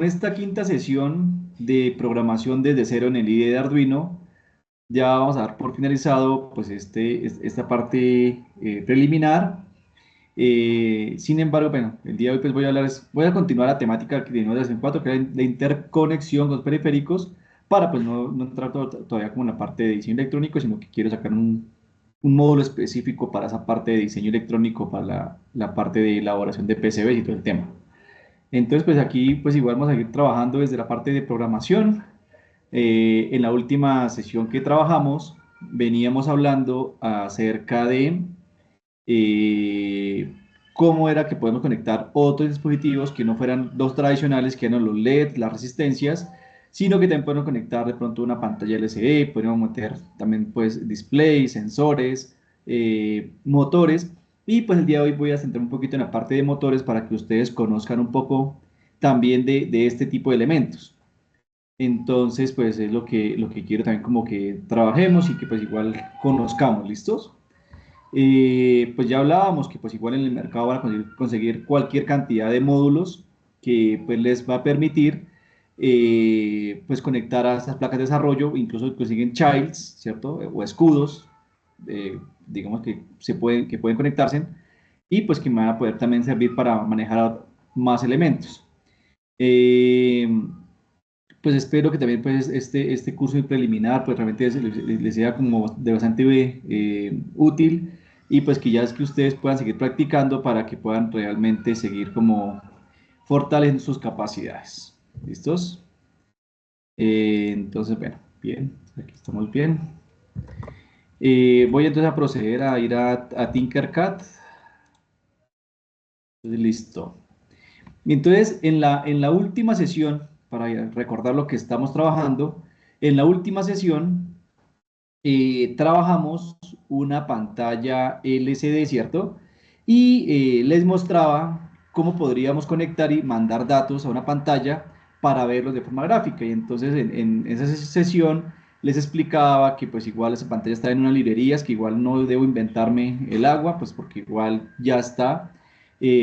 Esta quinta sesión de programación desde cero en el IDE de Arduino, ya vamos a dar por finalizado pues esta parte preliminar. Sin embargo, bueno, el día de hoy pues voy a continuar la temática que tenemos desde hace cuatro, que es la interconexión con los periféricos, para pues no entrar todavía como en la parte de diseño electrónico, sino que quiero sacar un módulo específico para esa parte de diseño electrónico, para la parte de elaboración de PCBs y todo el tema. Entonces, pues aquí, pues igual vamos a seguir trabajando desde la parte de programación. En la última sesión que trabajamos, veníamos hablando acerca de eh, cómo era que podemos conectar otros dispositivos que no fueran los tradicionales, que eran los LED, las resistencias, sino que también podemos conectar de pronto una pantalla LCD, podemos meter también pues displays, sensores, motores. Y pues el día de hoy voy a centrar un poquito en la parte de motores para que ustedes conozcan un poco también de este tipo de elementos. Entonces, pues es lo que quiero también como que trabajemos y que pues igual conozcamos, ¿listos? Pues ya hablábamos que pues igual en el mercado van a conseguir cualquier cantidad de módulos que pues les va a permitir pues conectar a estas placas de desarrollo, incluso consiguen childs, ¿cierto? O escudos, digamos que pueden conectarse y pues que me van a poder también servir para manejar más elementos. Eh, pues espero que también pues este curso preliminar pues realmente les sea como de bastante útil y pues que ya es que ustedes puedan seguir practicando para que puedan realmente seguir como fortaleciendo sus capacidades. ¿Listos? Entonces, bueno, bien, aquí estamos bien. Voy entonces a proceder a ir a Tinkercad. Entonces, listo. Y entonces, en la última sesión, para recordar lo que estamos trabajando, en la última sesión trabajamos una pantalla LCD, ¿cierto? Y les mostraba cómo podríamos conectar y mandar datos a una pantalla para verlos de forma gráfica. Y entonces en esa sesión les explicaba que pues igual esa pantalla está en unas librerías, que igual no debo inventarme el agua, pues porque igual ya está.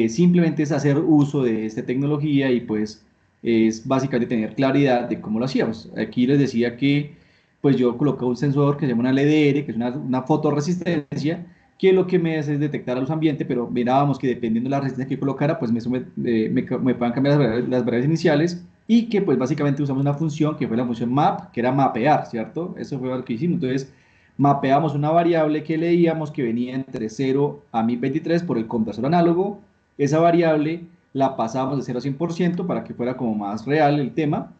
Simplemente es hacer uso de esta tecnología y pues es básicamente tener claridad de cómo lo hacíamos. Aquí les decía que pues yo colocaba un sensor que se llama una LDR, que es una fotorresistencia, que lo que me hace es detectar a luz ambiente, pero mirábamos que dependiendo de la resistencia que colocara, pues me puedan cambiar las variables iniciales y que pues básicamente usamos una función que fue la función map, que era mapear, ¿cierto? Eso fue lo que hicimos. Entonces, mapeamos una variable que leíamos que venía entre 0 a 1023 por el conversor análogo. Esa variable la pasamos de 0 a 100% para que fuera como más real el tema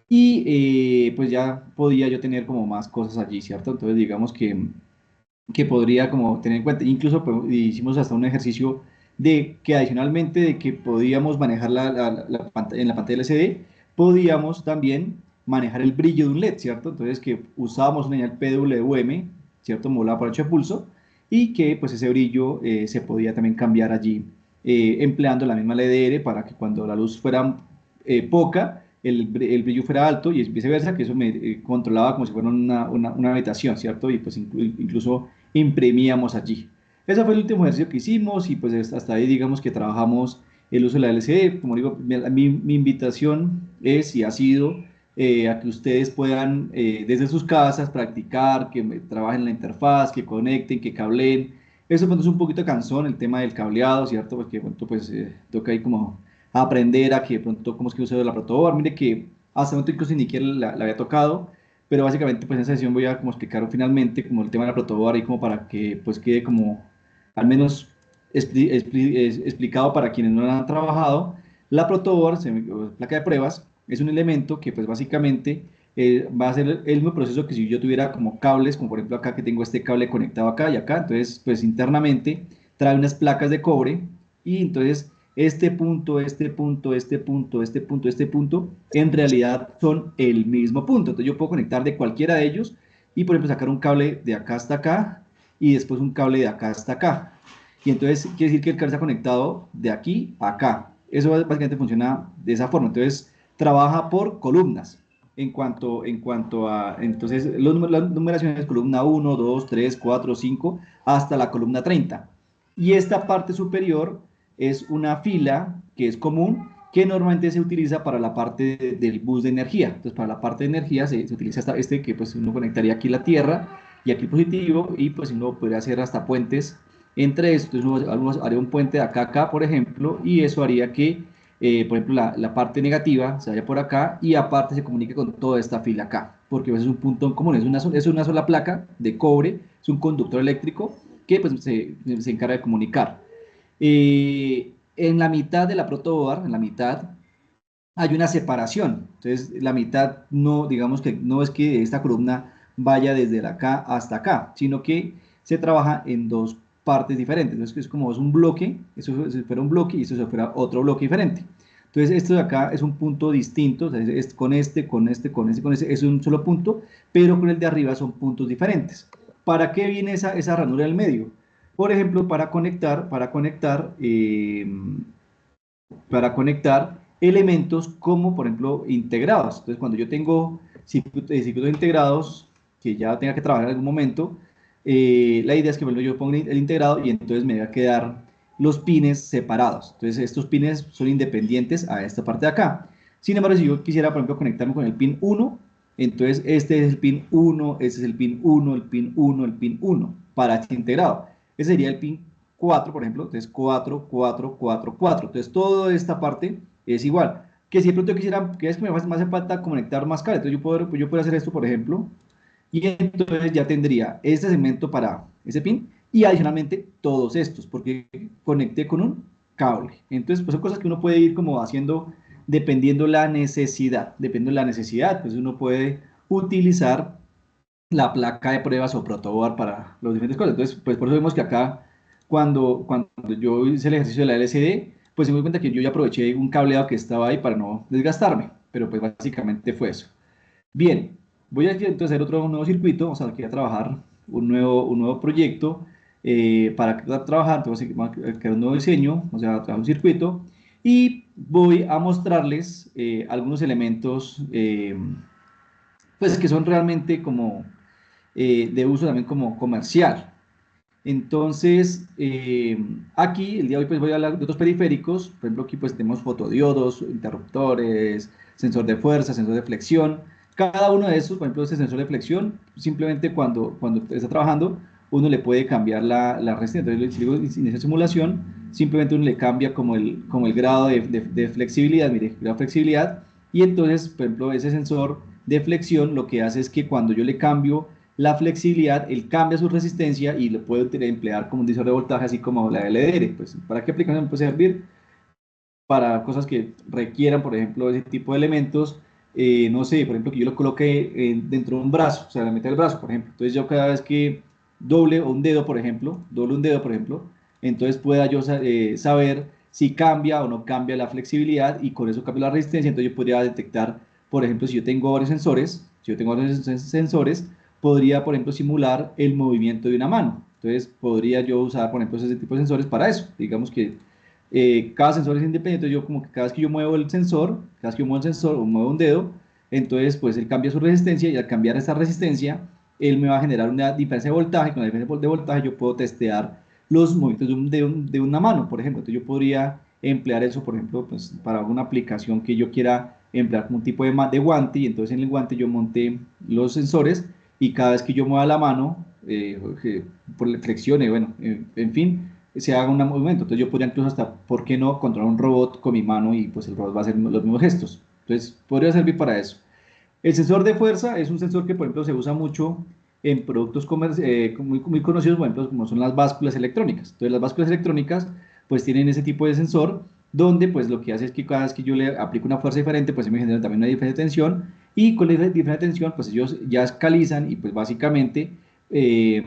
y pues ya podía yo tener como más cosas allí, ¿cierto? Entonces digamos que podría como tener en cuenta, incluso pues, hicimos hasta un ejercicio de que adicionalmente de que podíamos manejar en la pantalla LCD, podíamos también manejar el brillo de un LED, ¿cierto? Entonces que usábamos una señal PWM, ¿cierto? Modulada por hecho de pulso, y que pues ese brillo se podía también cambiar allí empleando la misma LDR para que cuando la luz fuera poca, el brillo fuera alto y viceversa, que eso me controlaba como si fuera una habitación, ¿cierto? Y pues incluso imprimíamos allí. Ese fue el último ejercicio que hicimos y pues hasta ahí digamos que trabajamos el uso de la LCD. Como digo, mi invitación es y ha sido a que ustedes puedan desde sus casas practicar, que trabajen la interfaz, que conecten, que cableen. Eso pues, es un poquito cansón el tema del cableado, ¿cierto? Porque de pronto pues toca ahí como aprender a que de pronto cómo es que uso la protoboard. Mire que hasta el momento incluso ni siquiera la había tocado, pero básicamente pues en esa sesión voy a como explicar finalmente como el tema de la protoboard y como para que pues quede como al menos explicado para quienes no la han trabajado. La protoboard, placa de pruebas, es un elemento que pues básicamente va a ser el mismo proceso que si yo tuviera como cables, como por ejemplo acá que tengo este cable conectado acá y acá, entonces pues internamente trae unas placas de cobre y entonces este punto, este punto, este punto, este punto, este punto, en realidad son el mismo punto. Entonces yo puedo conectar de cualquiera de ellos y por ejemplo sacar un cable de acá hasta acá y después un cable de acá hasta acá. Y entonces quiere decir que el cable está conectado de aquí a acá. Eso básicamente funciona de esa forma. Entonces trabaja por columnas. En cuanto a, entonces, las numeraciones, columna 1, 2, 3, 4, 5, hasta la columna 30. Y esta parte superior es una fila que es común, que normalmente se utiliza para la parte del bus de energía. Entonces, para la parte de energía se utiliza este que pues uno conectaría aquí la Tierra y aquí el positivo, y pues uno podría hacer hasta puentes entre estos. Entonces, uno haría un puente de acá a acá, por ejemplo, y eso haría que, por ejemplo, la parte negativa se vaya por acá y aparte se comunique con toda esta fila acá, porque pues, es un punto en común, es una sola placa de cobre, es un conductor eléctrico que pues, se encarga de comunicar. En la mitad de la protoboard, en la mitad, hay una separación. Entonces, la mitad no, digamos que no es que esta columna vaya desde acá hasta acá, sino que se trabaja en dos partes diferentes. Entonces, es como es un bloque, eso se fuera un bloque y eso se fuera otro bloque diferente. Entonces, esto de acá es un punto distinto, o sea, es con este, con este, con este, con este, es un solo punto, pero con el de arriba son puntos diferentes. ¿Para qué viene esa ranura del medio? Por ejemplo, para conectar elementos como, por ejemplo, integrados. Entonces, cuando yo tengo circuitos integrados que ya tenga que trabajar en algún momento, la idea es que, por ejemplo, yo ponga el integrado y entonces me va a quedar los pines separados. Entonces, estos pines son independientes a esta parte de acá. Sin embargo, si yo quisiera, por ejemplo, conectarme con el pin 1, entonces este es el pin 1, este es el pin 1, el pin 1, el pin 1 para este integrado. Ese sería el pin 4, por ejemplo, entonces 4, 4, 4, 4. Entonces, toda esta parte es igual. Que si de pronto quisiera, que es que me hace falta conectar más cables, entonces yo puedo hacer esto, por ejemplo, y entonces ya tendría este segmento para ese pin y adicionalmente todos estos, porque conecté con un cable. Entonces, pues son cosas que uno puede ir como haciendo dependiendo la necesidad. Dependiendo de la necesidad, pues uno puede utilizar la placa de pruebas o protoboard para las diferentes cosas. Entonces, pues por eso vemos que acá, cuando yo hice el ejercicio de la LCD, pues me di cuenta que yo ya aproveché un cableado que estaba ahí para no desgastarme, pero pues básicamente fue eso. Bien, voy a entonces hacer un nuevo circuito, vamos aquí a trabajar un nuevo proyecto para trabajar, entonces vamos a crear un nuevo diseño, o sea, trabajar un circuito y voy a mostrarles algunos elementos pues que son realmente como de uso también como comercial. Entonces, aquí el día de hoy pues voy a hablar de otros periféricos. Por ejemplo, aquí pues tenemos fotodiodos, interruptores, sensor de fuerza, sensor de flexión. Cada uno de esos, por ejemplo, este sensor de flexión, simplemente cuando está trabajando, uno le puede cambiar la resistencia. Entonces, si digo inicia simulación, simplemente uno le cambia como el grado de flexibilidad, mire, grado de flexibilidad, y entonces, por ejemplo, ese sensor de flexión lo que hace es que cuando yo le cambio la flexibilidad, él cambia su resistencia y lo puede emplear como un divisor de voltaje, así como la LDR. Pues, ¿para qué aplicación puede servir? Para cosas que requieran, por ejemplo, ese tipo de elementos. No sé, por ejemplo, que yo lo coloque dentro de un brazo, o sea, la mitad del brazo, por ejemplo. Entonces, yo cada vez que doble un dedo, por ejemplo, entonces pueda yo saber si cambia o no cambia la flexibilidad y con eso cambia la resistencia. Entonces, yo podría detectar, por ejemplo, si yo tengo varios sensores, podría, por ejemplo, simular el movimiento de una mano. Entonces, podría yo usar, por ejemplo, ese tipo de sensores para eso. Digamos que cada sensor es independiente, yo como que cada vez que yo muevo el sensor, cada vez que yo muevo el sensor o muevo un dedo, entonces pues él cambia su resistencia y al cambiar esa resistencia, él me va a generar una diferencia de voltaje, con la diferencia de voltaje yo puedo testear los movimientos de una mano, por ejemplo. Entonces yo podría emplear eso, por ejemplo, pues, para alguna aplicación que yo quiera emplear como un tipo de guante, y entonces en el guante yo monte los sensores y cada vez que yo mueva la mano, por flexione, bueno, en fin, se haga un movimiento. Entonces yo podría incluso hasta, ¿por qué no controlar un robot con mi mano y pues el robot va a hacer los mismos gestos? Entonces podría servir para eso. El sensor de fuerza es un sensor que, por ejemplo, se usa mucho en productos muy conocidos, por ejemplo, como son las básculas electrónicas. Entonces las básculas electrónicas pues tienen ese tipo de sensor donde pues lo que hace es que cada vez que yo le aplico una fuerza diferente, pues se me genera también una diferencia de tensión y con la diferencia de tensión pues ellos ya escalizan y pues básicamente eh,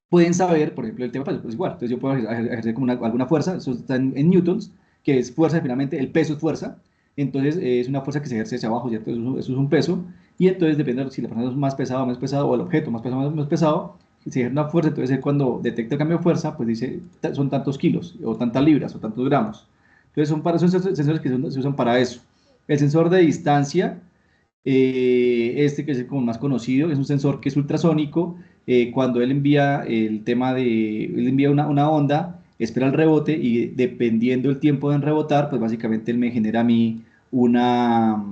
pueden saber, por ejemplo, el tema, pues igual. Entonces yo puedo ejercer como alguna fuerza, eso está en newtons, que es fuerza, finalmente el peso es fuerza. Entonces es una fuerza que se ejerce hacia abajo, ¿cierto? Eso es un peso. Y entonces depende de si la persona es más pesada o menos pesado, o el objeto más pesado o menos pesado, si ejerce una fuerza, entonces cuando detecta el cambio de fuerza, pues dice, son tantos kilos, o tantas libras, o tantos gramos. Entonces son sensores que se usan para eso. El sensor de distancia este que es como más conocido, es un sensor que es ultrasónico. Cuando él envía el tema de, él envía una onda, espera el rebote y dependiendo del tiempo de rebotar, pues básicamente él me genera a mí una,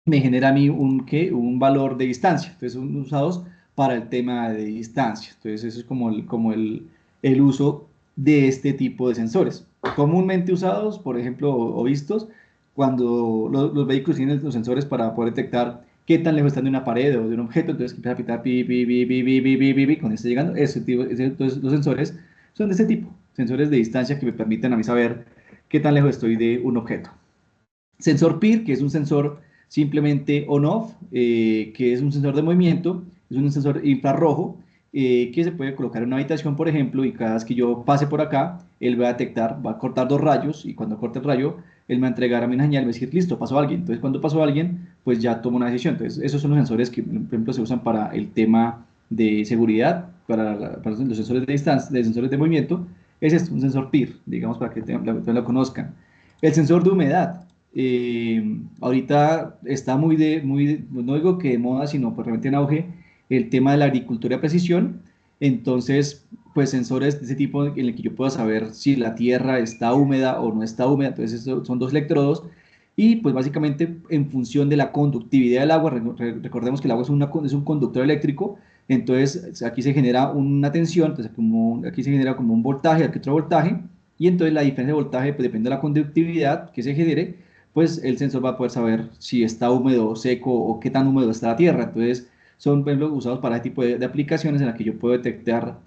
me genera a mí un valor de distancia. Entonces son usados para el tema de distancia. Entonces eso es el uso de este tipo de sensores. Comúnmente usados, por ejemplo, o vistos, cuando los vehículos tienen los sensores para poder detectar qué tan lejos están de una pared o de un objeto, entonces empieza a pitar pi, pi, pi, pi, pi, pi, pi, pi, pi, cuando está llegando, entonces los sensores son de este tipo, sensores de distancia que me permiten a mí saber qué tan lejos estoy de un objeto. Sensor PIR, que es un sensor simplemente on-off, que es un sensor de movimiento, es un sensor infrarrojo que se puede colocar en una habitación, por ejemplo, y cada vez que yo pase por acá, él va a detectar, va a cortar dos rayos, y cuando corte el rayo, él me va a entregar a mí una señal, me va a decir, listo, pasó alguien. Entonces, cuando pasó alguien, pues ya tomo una decisión. Entonces, esos son los sensores que, por ejemplo, se usan para el tema de seguridad, para los sensores de distancia, de sensores de movimiento. Ese es un sensor PIR, digamos, para que lo conozcan. El sensor de humedad. Ahorita está no digo que de moda, sino pues realmente en auge el tema de la agricultura de precisión. Entonces, pues sensores de ese tipo en el que yo pueda saber si la tierra está húmeda o no está húmeda. Entonces, son dos electrodos. Y pues básicamente en función de la conductividad del agua, recordemos que el agua es un conductor eléctrico, entonces aquí se genera una tensión, entonces aquí se genera como un voltaje, aquí otro voltaje, y entonces la diferencia de voltaje, pues depende de la conductividad que se genere, pues el sensor va a poder saber si está húmedo o seco o qué tan húmedo está la tierra. Entonces, son por ejemplo, usados para ese tipo de aplicaciones en las que yo puedo detectar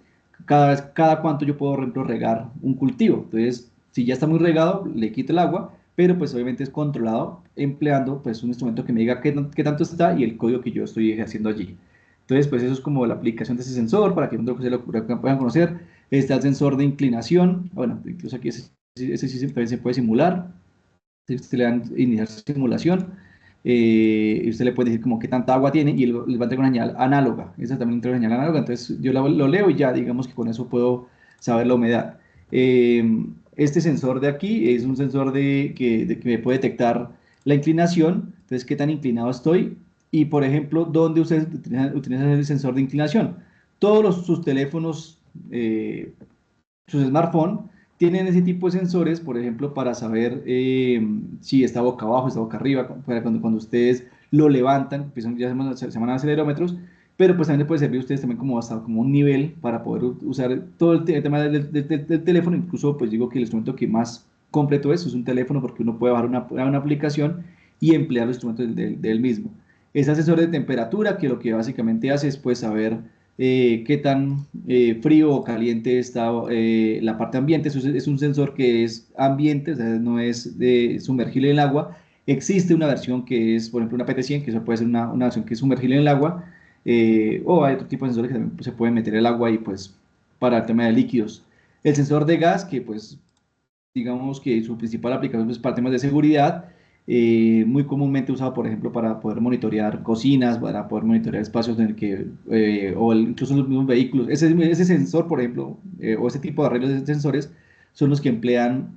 cada cuánto yo puedo, por ejemplo, regar un cultivo. Entonces, si ya está muy regado, le quito el agua, pero pues obviamente es controlado empleando pues un instrumento que me diga qué tanto está y el código que yo estoy ejerciendo allí. Entonces, pues eso es como la aplicación de ese sensor para que que puedan conocer. Está el sensor de inclinación, bueno, incluso aquí ese sí también se puede simular. Si usted le dan iniciar simulación, y usted le puede decir como qué tanta agua tiene y él va a tener una señal análoga. Esa también tiene una señal análoga, entonces yo lo leo y ya digamos que con eso puedo saber la humedad. Este sensor de aquí es un sensor que me puede detectar la inclinación, entonces qué tan inclinado estoy y por ejemplo, ¿dónde ustedes utilizan el sensor de inclinación? Todos sus teléfonos, sus smartphones tienen ese tipo de sensores, por ejemplo, para saber si está boca abajo, está boca arriba, para cuando ustedes lo levantan, pues ya se llaman acelerómetros, pero pues también les puede servir a ustedes también como hasta como un nivel para poder usar todo el tema del teléfono. Incluso pues digo que el instrumento que más completo es un teléfono porque uno puede bajar una aplicación y emplear los instrumentos del mismo. Es asesor de temperatura que lo que básicamente hace es pues saber qué tan frío o caliente está la parte ambiente. Es un sensor que es ambiente, o sea, no es de sumergible en el agua. Existe una versión que es, por ejemplo, una PT100, que eso puede ser una versión que es sumergible en el agua, o hay otro tipo de sensores que también se pueden meter el agua y pues para el tema de líquidos. El sensor de gas, que pues digamos que su principal aplicación es para temas de seguridad, muy comúnmente usado, por ejemplo, para poder monitorear cocinas, para poder monitorear espacios en el que, incluso los mismos vehículos. Ese sensor, por ejemplo, o ese tipo de arreglos de sensores son los que emplean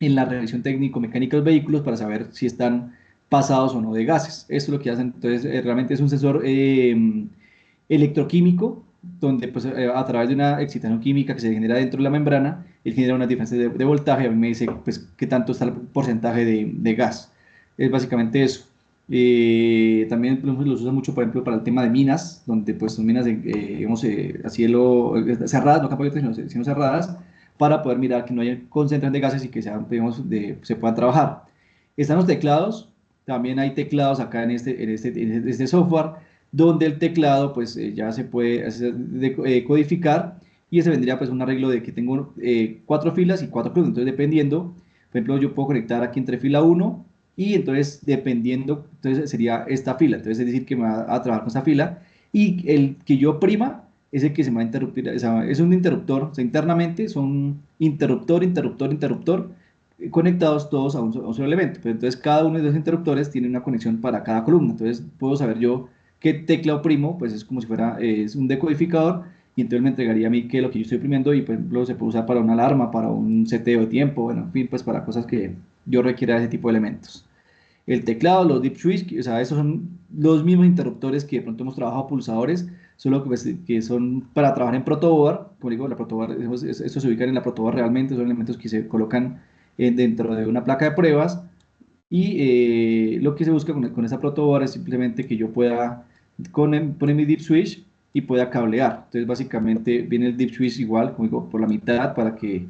en la revisión técnico-mecánica de los vehículos para saber si están pasados o no de gases. Esto es lo que hacen, entonces, realmente es un sensor electroquímico, donde pues, a través de una excitación química que se genera dentro de la membrana, él genera una diferencia de voltaje, a mí me dice pues, qué tanto está el porcentaje de gas. Es básicamente eso. También los usan mucho, por ejemplo, para el tema de minas, donde pues son minas, digamos, a cielo cerradas, no campo abierto, sino cerradas, para poder mirar que no haya concentración de gases y que sean, digamos, se puedan trabajar. Están los teclados, también hay teclados acá en este software, donde el teclado pues ya se puede codificar y ese vendría pues un arreglo de que tengo 4 filas y 4 columnas, entonces dependiendo, por ejemplo yo puedo conectar aquí entre fila 1 y entonces dependiendo, entonces sería esta fila, entonces es decir que me va a trabajar con esta fila y el que yo prima es el que se me va a interrumpir, o sea, es un interruptor, o sea, internamente son interruptor, interruptor, interruptor, conectados todos a un solo elemento. Pero entonces cada uno de los interruptores tiene una conexión para cada columna. Entonces puedo saber yo qué tecla oprimo, pues es como si fuera es un decodificador y entonces me entregaría a mí qué es lo que yo estoy oprimiendo y por ejemplo se puede usar para una alarma, para un seteo de tiempo, bueno, en fin, pues para cosas que yo requiera de ese tipo de elementos. El teclado, los deep switch, o sea, esos son los mismos interruptores que de pronto hemos trabajado pulsadores, solo que, pues, que son para trabajar en protoboard. Como digo, la protoboard, estos se ubican en la protoboard realmente, son elementos que se colocan dentro de una placa de pruebas. Y lo que se busca con esa protoboard es simplemente que yo pueda poner mi deep switch y pueda cablear. Entonces, básicamente viene el deep switch igual, como digo, por la mitad para que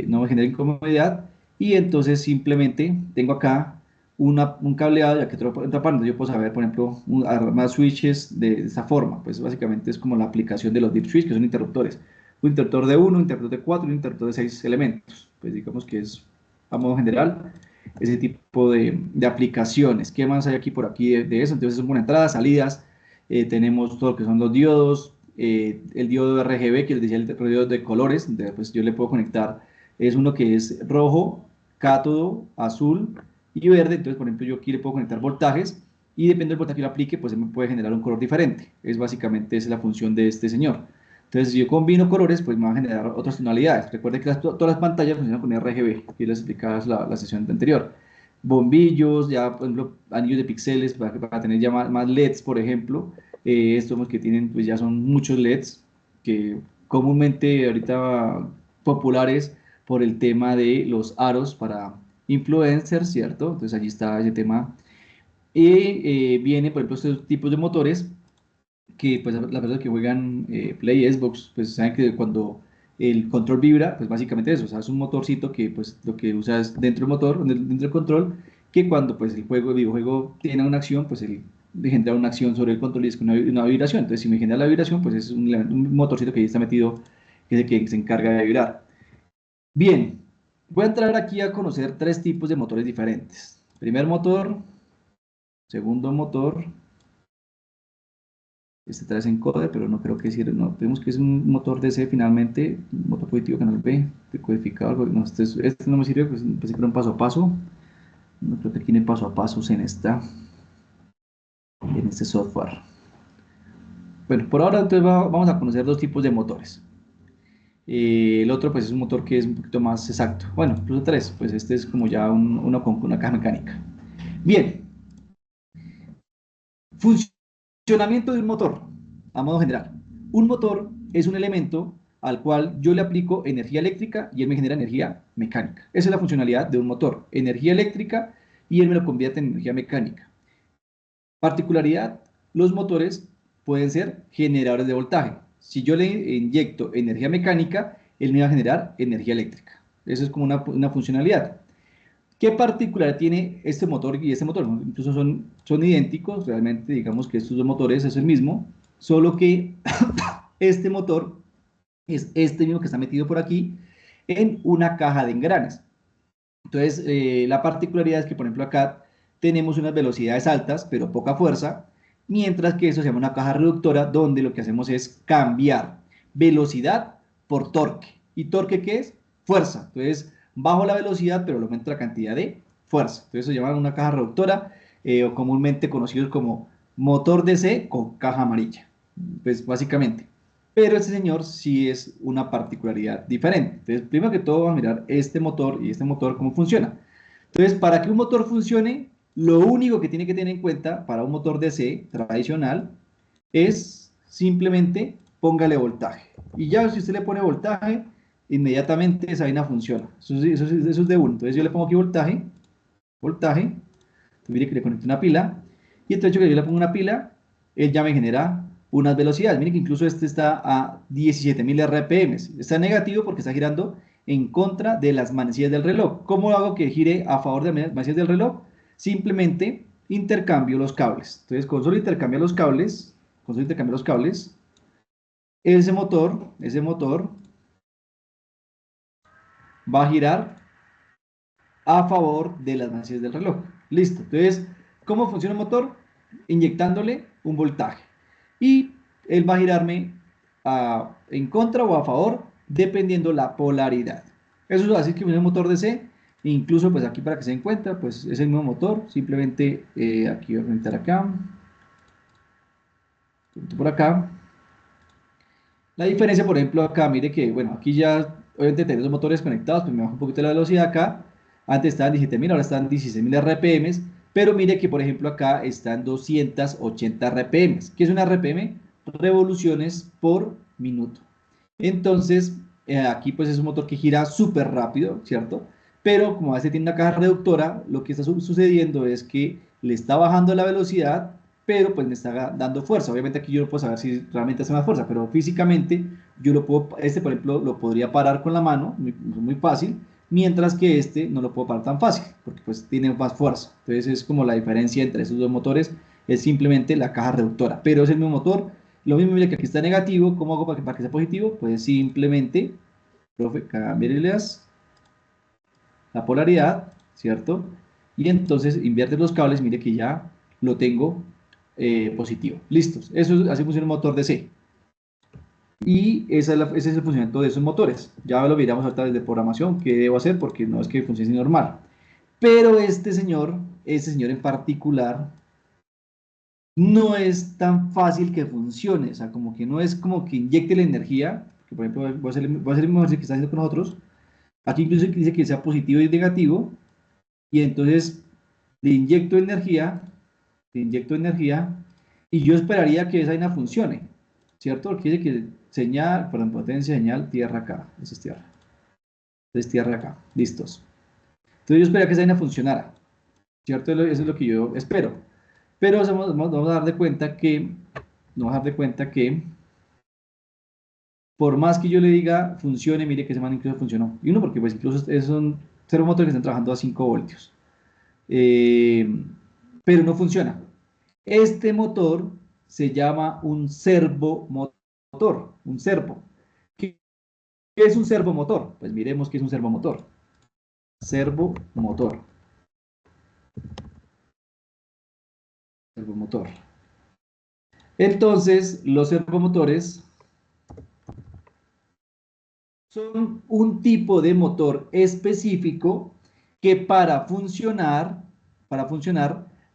no me genere incomodidad. Y entonces simplemente tengo acá un cableado, ya que otra parte yo puedo saber, por ejemplo, armar switches de esta forma. Pues básicamente es como la aplicación de los deep switch, que son interruptores. Un interruptor de uno, un interruptor de 4 y un interruptor de 6 elementos. Pues digamos que es a modo general ese tipo de aplicaciones. ¿Qué más hay aquí por aquí de eso? Entonces son entradas, salidas, tenemos todo lo que son los diodos, el diodo RGB, que les decía, el diodo de colores, pues yo le puedo conectar, es uno que es rojo, cátodo, azul y verde. Entonces, por ejemplo, yo aquí le puedo conectar voltajes y depende del voltaje que lo aplique, pues me puede generar un color diferente. Es básicamente esa es la función de este señor. Entonces, si yo combino colores, pues me va a generar otras tonalidades. Recuerde que todas las pantallas funcionan con RGB, que les explicaba la sesión anterior. Bombillos, ya, por ejemplo, anillos de píxeles para tener ya más LEDs, por ejemplo. Estos que tienen, pues ya son muchos LEDs, que comúnmente ahorita populares por el tema de los aros para influencers, ¿cierto? Entonces allí está ese tema. Y viene, por ejemplo, estos tipos de motores que pues las personas que juegan Play, Xbox, pues saben que cuando el control vibra, pues básicamente eso, o sea, es un motorcito que pues lo que usa es dentro del motor, dentro del control, que cuando pues el videojuego tiene una acción, pues él genera una acción sobre el control y es una vibración. Entonces, si me genera la vibración, pues es un motorcito que ahí está metido, que es el que se encarga de vibrar. Bien, voy a entrar aquí a conocer tres tipos de motores diferentes. Primer motor, segundo motor. Este trae encoder, pero no creo que sirva. No, vemos que es un motor DC finalmente, un motor positivo canal B, decodificado. No, este no me sirve, pues pensé que era un paso a paso. No creo que tiene paso a pasos en este software. Bueno, por ahora entonces vamos a conocer dos tipos de motores. El otro pues es un motor que es un poquito más exacto. Bueno, incluso tres, pues este es como ya uno con una caja mecánica. Bien, funcionamiento de un motor, a modo general. Un motor es un elemento al cual yo le aplico energía eléctrica y él me genera energía mecánica. Esa es la funcionalidad de un motor, energía eléctrica y él me lo convierte en energía mecánica. Particularidad, los motores pueden ser generadores de voltaje. Si yo le inyecto energía mecánica, él me va a generar energía eléctrica. Eso es como una funcionalidad. ¿Qué particular tiene este motor y este motor? Incluso son idénticos, realmente digamos que estos dos motores es el mismo, solo que este motor es este mismo que está metido por aquí en una caja de engranes. Entonces, la particularidad es que, por ejemplo, acá tenemos unas velocidades altas, pero poca fuerza, mientras que eso se llama una caja reductora, donde lo que hacemos es cambiar velocidad por torque. ¿Y torque qué es? Fuerza. Entonces, bajo la velocidad, pero aumento la cantidad de fuerza. Entonces, se llama una caja reductora, o comúnmente conocidos como motor DC con caja amarilla. Pues, básicamente. Pero este señor sí es una particularidad diferente. Entonces, primero que todo, vamos a mirar este motor y este motor cómo funciona. Entonces, para que un motor funcione, lo único que tiene que tener en cuenta para un motor DC tradicional es simplemente póngale voltaje. Y ya si usted le pone voltaje, inmediatamente esa vaina funciona. Eso es de uno. Entonces yo le pongo aquí voltaje. Mire que le conecto una pila. Y entonces que yo le pongo una pila, él ya me genera unas velocidades. Mire que incluso este está a 17.000 RPM. Está negativo porque está girando en contra de las manecillas del reloj. ¿Cómo hago que gire a favor de las manecillas del reloj? Simplemente intercambio los cables. Entonces, con solo intercambiar los cables, ese motor va a girar a favor de las manecillas del reloj. Listo. Entonces, ¿cómo funciona el motor? Inyectándole un voltaje. Y él va a girarme en contra o a favor, dependiendo la polaridad. Eso es así que funciona un motor DC. Incluso, pues aquí para que se den cuenta, pues es el mismo motor. Simplemente aquí voy a conectar acá. Por acá. La diferencia, por ejemplo, acá, mire que, bueno, aquí ya, obviamente tenemos los motores conectados, pues me bajo un poquito la velocidad acá. Antes estaban 17.000, ahora están 16.000 RPM, pero mire que, por ejemplo, acá están 280 RPM. ¿Qué es una RPM? revoluciones por minuto. Entonces, aquí pues es un motor que gira súper rápido, ¿cierto? Pero como este tiene una caja reductora, lo que está sucediendo es que le está bajando la velocidad, pero pues me está dando fuerza. Obviamente aquí yo no puedo saber si realmente hace más fuerza, pero físicamente yo lo puedo, este por ejemplo, lo podría parar con la mano, muy fácil, mientras que este no lo puedo parar tan fácil, porque pues tiene más fuerza. Entonces es como la diferencia entre esos dos motores, es simplemente la caja reductora, pero es el mismo motor. Lo mismo, mira que aquí está negativo. ¿Cómo hago para que sea positivo? Pues simplemente, profe, cambiarles la polaridad, ¿cierto? Y entonces invierte los cables, mire que ya lo tengo positivo. Listos. Así funciona un motor DC. Y ese es el funcionamiento de esos motores. Ya lo veremos ahorita desde programación, qué debo hacer, porque no es que funcione normal. Pero este señor en particular, no es tan fácil que funcione, o sea, como que no es como que inyecte la energía, que por ejemplo voy a hacer el mismo ejercicio que está haciendo con nosotros, aquí incluso dice que sea positivo y negativo, y entonces le inyecto energía, y yo esperaría que esa vaina funcione, ¿cierto? Porque dice que señal, perdón, potencia, señal, tierra acá, eso es tierra, entonces tierra acá, listos. Entonces yo esperaría que esa vaina funcionara, ¿cierto? Eso es lo que yo espero. Pero vamos a dar de cuenta que, vamos a dar de cuenta que por más que yo le diga funcione, mire que ese man incluso funcionó. Y uno, porque pues incluso son servomotores que están trabajando a 5 voltios. Eh, pero no funciona. Este motor se llama un servomotor, un servo. ¿Qué es un servomotor? Pues miremos qué es un servomotor. Servomotor. Servomotor. Entonces, los servomotores son un tipo de motor específico que para funcionar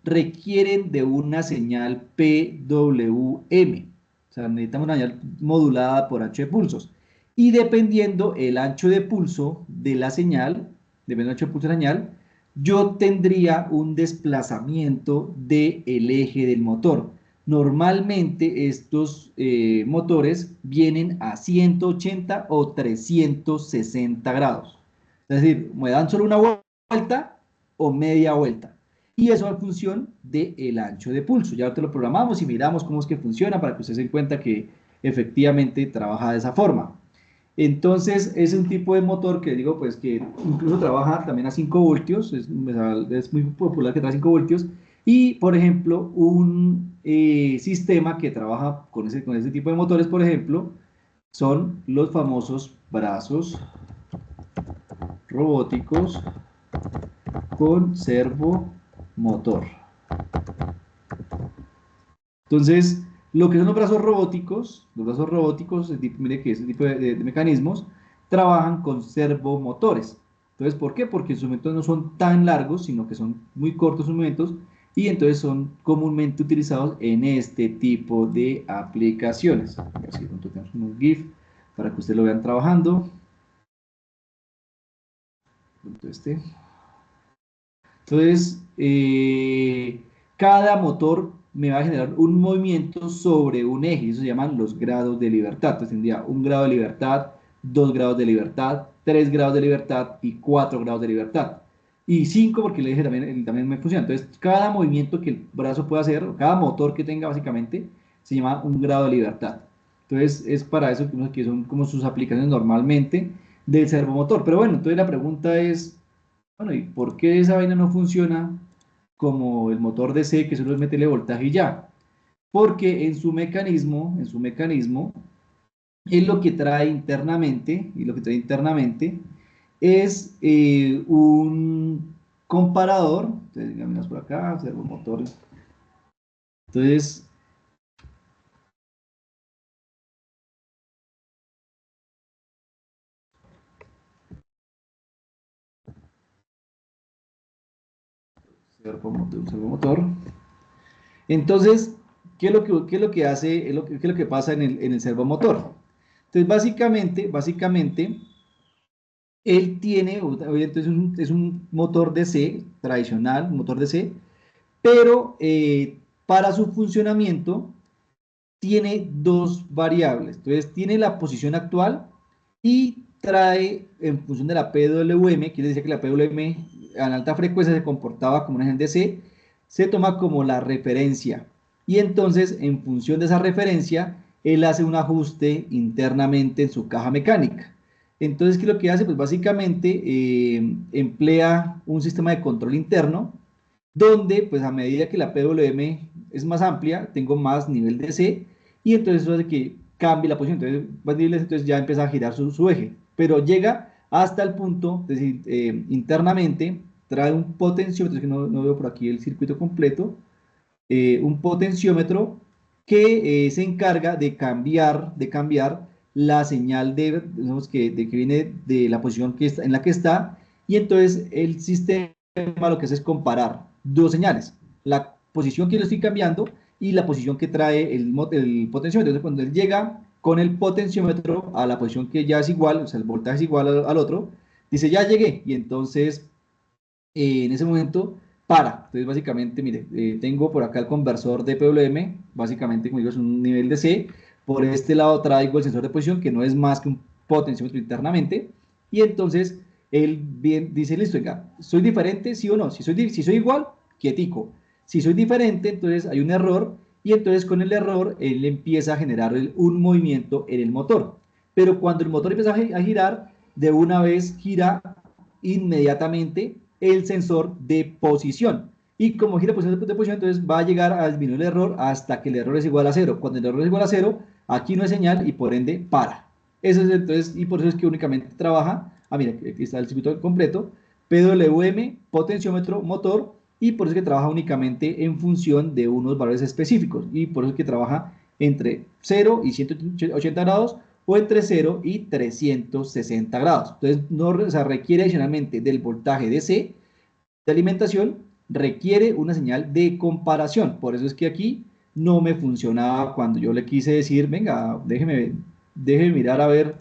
requieren de una señal PWM. O sea, necesitamos una señal modulada por H de pulsos. Y dependiendo el ancho de pulso de la señal, dependiendo del ancho de pulso de la señal, yo tendría un desplazamiento del eje del motor. Normalmente estos motores vienen a 180 o 360 grados. Es decir, me dan solo una vuelta o media vuelta. Y eso en función del ancho de pulso. Ya te lo programamos y miramos cómo es que funciona para que ustedes se den cuenta que efectivamente trabaja de esa forma. Entonces, es un tipo de motor que digo, pues que incluso trabaja también a 5 voltios, es muy popular que trae 5 voltios. Y, por ejemplo, un sistema que trabaja con ese tipo de motores, por ejemplo, son los famosos brazos robóticos con servomotor. Entonces, lo que son los brazos robóticos, mire que ese tipo de mecanismos, trabajan con servomotores. Entonces, ¿por qué? Porque sus movimientos no son tan largos, sino que son muy cortos sus movimientos y entonces son comúnmente utilizados en este tipo de aplicaciones. Así que tenemos unos GIF para que ustedes lo vean trabajando. Este. Entonces, cada motor me va a generar un movimiento sobre un eje, eso se llaman los grados de libertad. Entonces tendría un grado de libertad, 2 grados de libertad, 3 grados de libertad y 4 grados de libertad. Y 5 porque el eje también me funciona. Entonces, cada movimiento que el brazo pueda hacer, cada motor que tenga básicamente, se llama un grado de libertad. Entonces, es para eso que son como sus aplicaciones normalmente del servomotor. Pero bueno, entonces la pregunta es, bueno, ¿y por qué esa vaina no funciona como el motor DC que solo es meterle voltaje y ya? Porque en su mecanismo, él lo que trae internamente, y lo que trae internamente, es un comparador. Entonces, digamos por acá, servomotores. Entonces, servomotor. Entonces, qué es lo que hace, qué es lo que pasa en el servomotor? Entonces, básicamente, él tiene, obviamente es un motor DC tradicional, un motor DC, pero para su funcionamiento tiene dos variables. Entonces, tiene la posición actual y trae, en función de la PWM, quiere decir que la PWM en alta frecuencia se comportaba como una señal de C, se toma como la referencia. Y entonces, en función de esa referencia, él hace un ajuste internamente en su caja mecánica. Entonces, ¿qué es lo que hace? Pues básicamente emplea un sistema de control interno donde pues a medida que la PWM es más amplia, tengo más nivel de C y entonces eso hace que cambie la posición. Entonces ya empieza a girar su eje, pero llega hasta el punto, es decir, internamente trae un potenciómetro, es que no veo por aquí el circuito completo, un potenciómetro que se encarga de cambiar la señal de que viene de la posición en la que está, y entonces el sistema lo que hace es comparar dos señales, la posición que yo estoy cambiando y la posición que trae el potenciómetro. Entonces, cuando él llega con el potenciómetro a la posición que ya es igual, o sea, el voltaje es igual al otro, dice, ya llegué, y entonces en ese momento para. Entonces, básicamente, mire, tengo por acá el conversor de PWM, básicamente, como digo, es un nivel de C. Por este lado traigo el sensor de posición, que no es más que un potenciómetro internamente. Y entonces, él bien dice, listo, venga, ¿soy diferente, sí o no? Si soy igual, quietico. Si soy diferente, entonces hay un error. Y entonces con el error, él empieza a generar un movimiento en el motor. Pero cuando el motor empieza a girar, de una vez gira inmediatamente el sensor de posición. Y como gira posición de posición, entonces va a llegar a disminuir el error hasta que el error es igual a cero. Cuando el error es igual a cero, aquí no hay señal y por ende para. Eso es entonces, y por eso es que únicamente trabaja, mira, aquí está el circuito completo, PWM, potenciómetro, motor, y por eso es que trabaja únicamente en función de unos valores específicos. Y por eso es que trabaja entre 0 y 180 grados o entre 0 y 360 grados. Entonces, no, o sea, requiere adicionalmente del voltaje DC de alimentación, requiere una señal de comparación. Por eso es que aquí no me funcionaba cuando yo le quise decir, venga, déjeme mirar a ver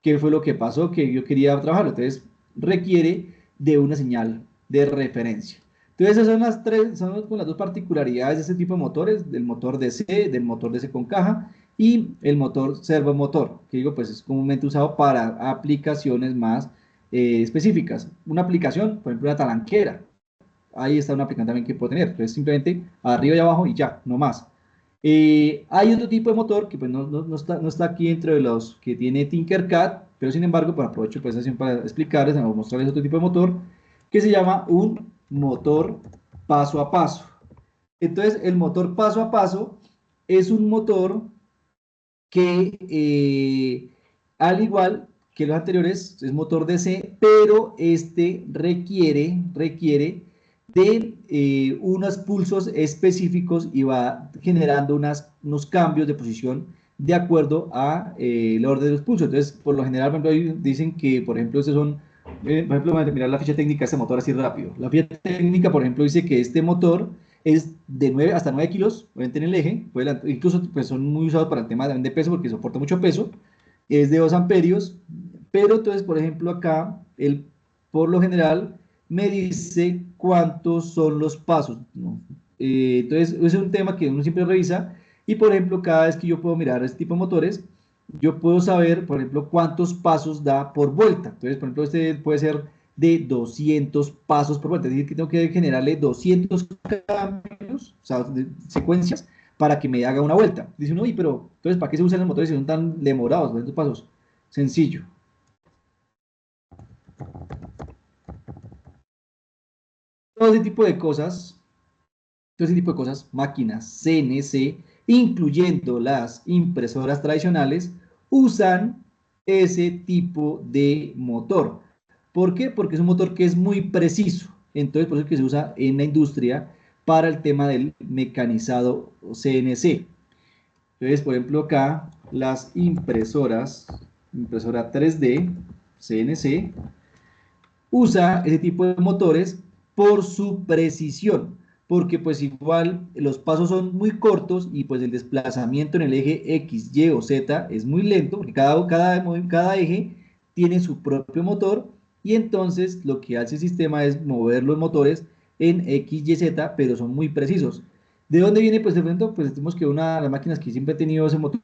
qué fue lo que pasó, que yo quería trabajarlo. Entonces, requiere de una señal de referencia. Entonces, esas son las tres, son las dos particularidades de este tipo de motores, del motor DC, del motor DC con caja y el motor servomotor, que digo, pues es comúnmente usado para aplicaciones más específicas. Una aplicación, por ejemplo, una talanquera, ahí está una aplicación también que puedo tener. Entonces, simplemente arriba y abajo y ya, no más. Hay otro tipo de motor que pues, no está aquí entre los que tiene Tinkercad, pero sin embargo, pues, aprovecho pues, para explicarles o mostrarles otro tipo de motor que se llama un motor paso a paso. Entonces, el motor paso a paso es un motor que, al igual que los anteriores, es motor DC, pero este requiere de unos pulsos específicos y va generando unos cambios de posición de acuerdo a el orden de los pulsos. Entonces, por lo general, por ejemplo, dicen que, por ejemplo, estos son, por ejemplo, vamos a mirar la ficha técnica de este motor así rápido. La ficha técnica, por ejemplo, dice que este motor es de 9 hasta 9 kilos, obviamente en el eje, incluso pues, son muy usados para el tema de peso porque soporta mucho peso, es de 2 amperios, pero entonces, por ejemplo, acá, por lo general, me dice cuántos son los pasos, ¿no? Entonces, ese es un tema que uno siempre revisa y, por ejemplo, cada vez que yo puedo mirar este tipo de motores, yo puedo saber, por ejemplo, cuántos pasos da por vuelta. Entonces, por ejemplo, este puede ser de 200 pasos por vuelta, es decir, que tengo que generarle 200 cambios, o sea, secuencias, para que me haga una vuelta. Dice uno, oye, pero entonces, ¿para qué se usan los motores si son tan demorados, 200 pasos? Sencillo. Todo ese tipo de cosas, todo ese tipo de cosas, máquinas CNC, incluyendo las impresoras tradicionales, usan ese tipo de motor. ¿Por qué? Porque es un motor que es muy preciso. Entonces, por eso es que se usa en la industria para el tema del mecanizado CNC. Entonces, por ejemplo, acá las impresora 3D, CNC, usa ese tipo de motores por su precisión, porque pues igual los pasos son muy cortos y pues el desplazamiento en el eje X, Y o Z es muy lento, porque cada eje tiene su propio motor y entonces lo que hace el sistema es mover los motores en X, Y, Z, pero son muy precisos. ¿De dónde viene? Pues de pronto, pues decimos que una de las máquinas que siempre ha tenido ese motor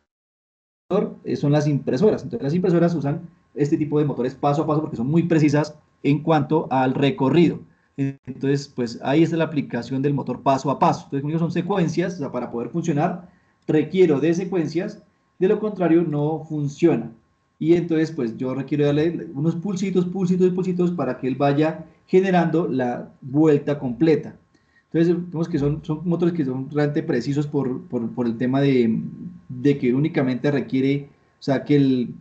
son las impresoras. Entonces las impresoras usan este tipo de motores paso a paso porque son muy precisas en cuanto al recorrido. Entonces, pues ahí está la aplicación del motor paso a paso. Entonces, conmigo son secuencias, o sea, para poder funcionar requiero de secuencias, de lo contrario no funciona. Y entonces, pues yo requiero darle unos pulsitos, pulsitos y pulsitos para que él vaya generando la vuelta completa. Entonces, vemos que son motores que son realmente precisos por el tema de que únicamente requiere, o sea,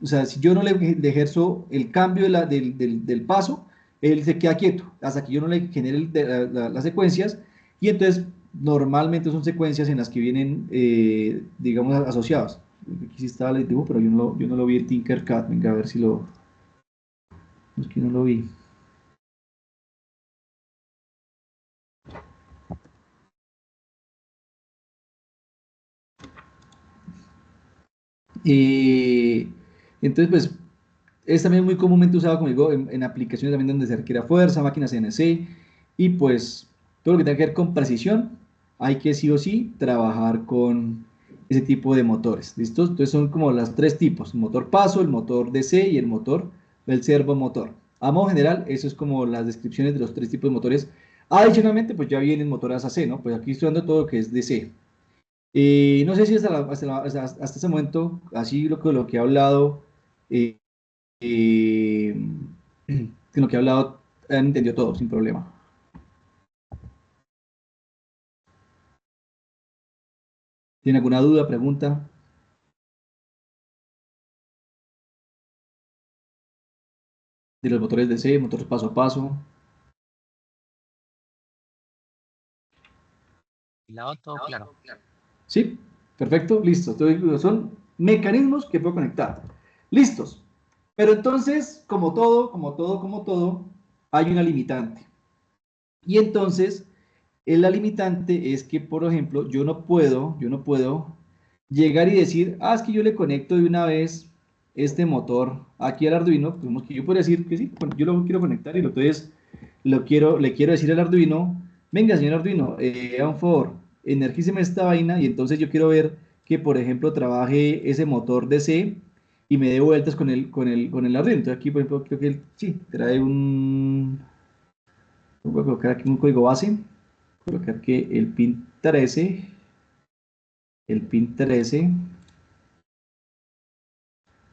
o sea, si yo no le ejerzo el cambio del paso, él se queda quieto hasta que yo no le genere las secuencias y entonces normalmente son secuencias en las que vienen, digamos, asociados. Aquí sí estaba el dibujo, pero yo no lo vi en Tinkercad. Venga, a ver si lo... Es que no lo vi. Eh, entonces, pues, es también muy comúnmente usado, como digo, en aplicaciones también donde se requiere fuerza, máquinas CNC, y pues todo lo que tenga que ver con precisión, hay que sí o sí trabajar con ese tipo de motores. ¿Listos? Entonces son como los tres tipos, el motor paso, el motor DC y el motor del servomotor. A modo general, eso es como las descripciones de los tres tipos de motores. Adicionalmente, pues ya vienen motores AC, ¿no? Pues aquí estoy dando todo lo que es DC. No sé si hasta ese momento, así lo que he hablado, eh, eh, que lo que he hablado han entendido todo sin problema. ¿Tiene alguna duda, pregunta de los motores DC, motores paso a paso? Lado todo claro. ¿Sí? Perfecto, listo. Son mecanismos que puedo conectar. Listos. Pero entonces, como todo, hay una limitante. Y entonces, la limitante es que, por ejemplo, yo no puedo llegar y decir, ah, es que yo le conecto de una vez este motor aquí al Arduino, pues que yo podría decir que sí, bueno, yo lo quiero conectar y entonces le quiero decir al Arduino, venga, señor Arduino, a un favor, energíceme esta vaina y entonces yo quiero ver que, por ejemplo, trabaje ese motor DC y me dé vueltas con el Arduino. Entonces aquí, por ejemplo, creo que sí, trae voy a colocar aquí un código base, colocar que el pin 13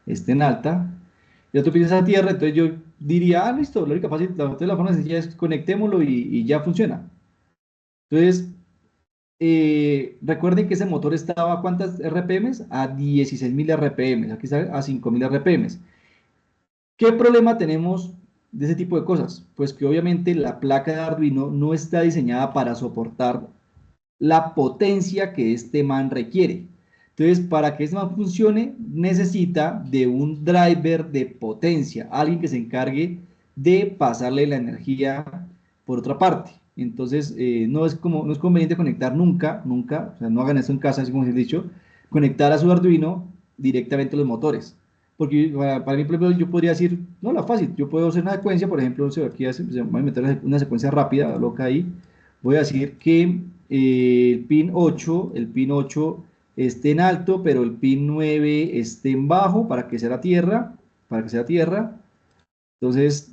esté en alta, y otro pin es a tierra, entonces yo diría, ah, listo, la única fácil, la forma sencilla es conectémoslo y ya funciona. Entonces, recuerden que ese motor estaba a ¿cuántas RPMs? A 16.000 RPMs, aquí está a 5.000 RPMs. ¿Qué problema tenemos de ese tipo de cosas? Pues que obviamente la placa de Arduino no está diseñada para soportar la potencia que este man requiere. Entonces, para que este man funcione, necesita de un driver de potencia, alguien que se encargue de pasarle la energía por otra parte. Entonces, no es conveniente conectar nunca, o sea, no hagan eso en casa, así como les he dicho, conectar a su Arduino directamente a los motores. Porque para mí, por ejemplo, yo podría decir, no, la fácil, yo puedo hacer una secuencia, por ejemplo, aquí voy a meter una secuencia rápida, loca ahí, voy a decir que el pin 8 esté en alto, pero el pin 9 esté en bajo para que sea tierra. Entonces,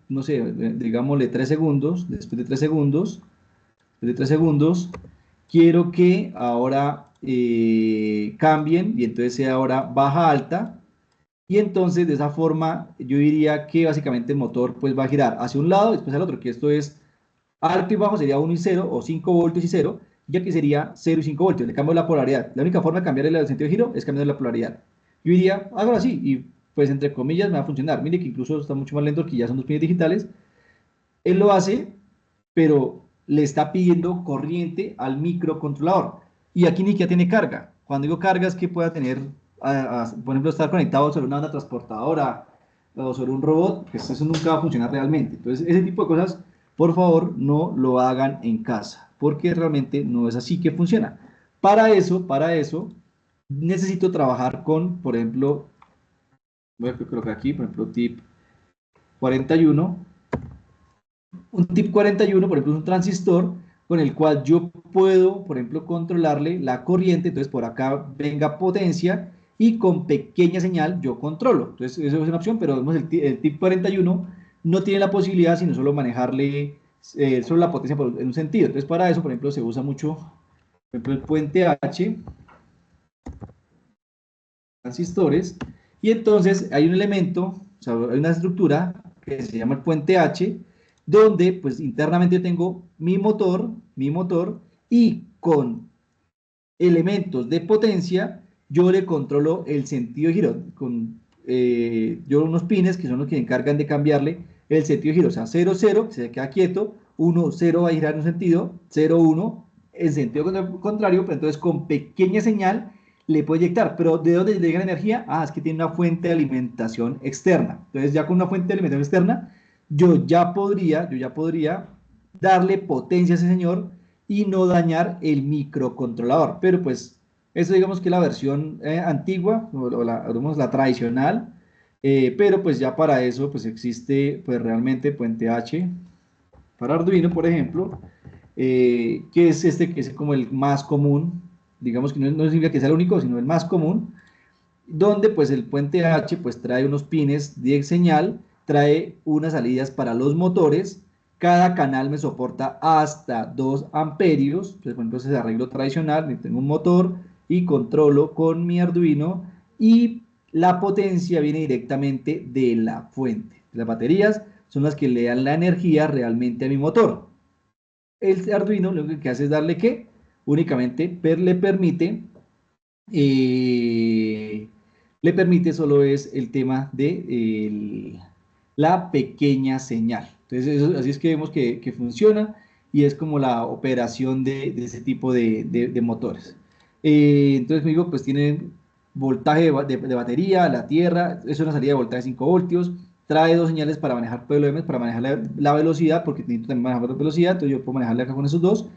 no sé, digámosle 3 segundos, después de 3 segundos, quiero que ahora cambien y entonces sea ahora baja alta y entonces de esa forma yo diría que básicamente el motor pues va a girar hacia un lado y después al otro, que esto es alto y bajo sería 1 y 0 o 5 voltios y 0, ya que sería 0 y 5 voltios. Le cambio la polaridad. La única forma de cambiar el sentido de giro es cambiando la polaridad. Yo diría, hágalo así y pues entre comillas me va a funcionar. Mire que incluso está mucho más lento que ya son los pines digitales. Él lo hace, pero le está pidiendo corriente al microcontrolador. Y aquí ni siquiera tiene carga. Cuando digo carga es que pueda tener, por ejemplo, estar conectado sobre una banda transportadora o sobre un robot, pues eso nunca va a funcionar realmente. Entonces, ese tipo de cosas, por favor, no lo hagan en casa, porque realmente no es así que funciona. Para eso, necesito trabajar con, por ejemplo, voy a colocar aquí, por ejemplo, tip 41 Un tip 41, por ejemplo, es un transistor con el cual yo puedo, por ejemplo, controlarle la corriente. Entonces, por acá venga potencia y con pequeña señal yo controlo. Entonces, eso es una opción, pero vemos el tip 41 no tiene la posibilidad sino solo manejarle solo la potencia en un sentido. Entonces, para eso, por ejemplo, se usa mucho, por ejemplo, el puente H, transistores, y entonces hay un elemento, o sea, hay una estructura que se llama el puente H, donde pues internamente yo tengo mi motor, y con elementos de potencia yo le controlo el sentido de giro, con yo unos pines que son los que se encargan de cambiarle el sentido de giro, o sea, 0, 0, se queda quieto, 1, 0 va a girar en un sentido, 0, 1 en sentido contrario, pero entonces con pequeña señal le puedo inyectar. Pero ¿de dónde le llega la energía? Ah, es que tiene una fuente de alimentación externa. Entonces ya con una fuente de alimentación externa, yo ya podría darle potencia a ese señor y no dañar el microcontrolador. Pero pues eso digamos que es la versión antigua o la tradicional, pero pues ya para eso pues existe pues realmente Puente H para Arduino, por ejemplo, que es este que es como el más común, digamos que no significa que sea el único, sino el más común, donde pues el puente H pues trae unos pines de señal, trae unas salidas para los motores, cada canal me soporta hasta 2 amperios, entonces por ejemplo ese arreglo tradicional, tengo un motor y controlo con mi Arduino y la potencia viene directamente de la fuente. Las baterías son las que le dan la energía realmente a mi motor. El Arduino lo único que hace es darle que únicamente eh, le permite solo es el tema de la pequeña señal. Entonces, así es que vemos que funciona y es como la operación de ese tipo de motores. Entonces, me digo, pues tienen voltaje de batería, la tierra, es una salida de voltaje de 5 voltios, trae dos señales para manejar PWM, para manejar la velocidad, porque necesito también manejar la velocidad, entonces yo puedo manejarle acá con esos dos,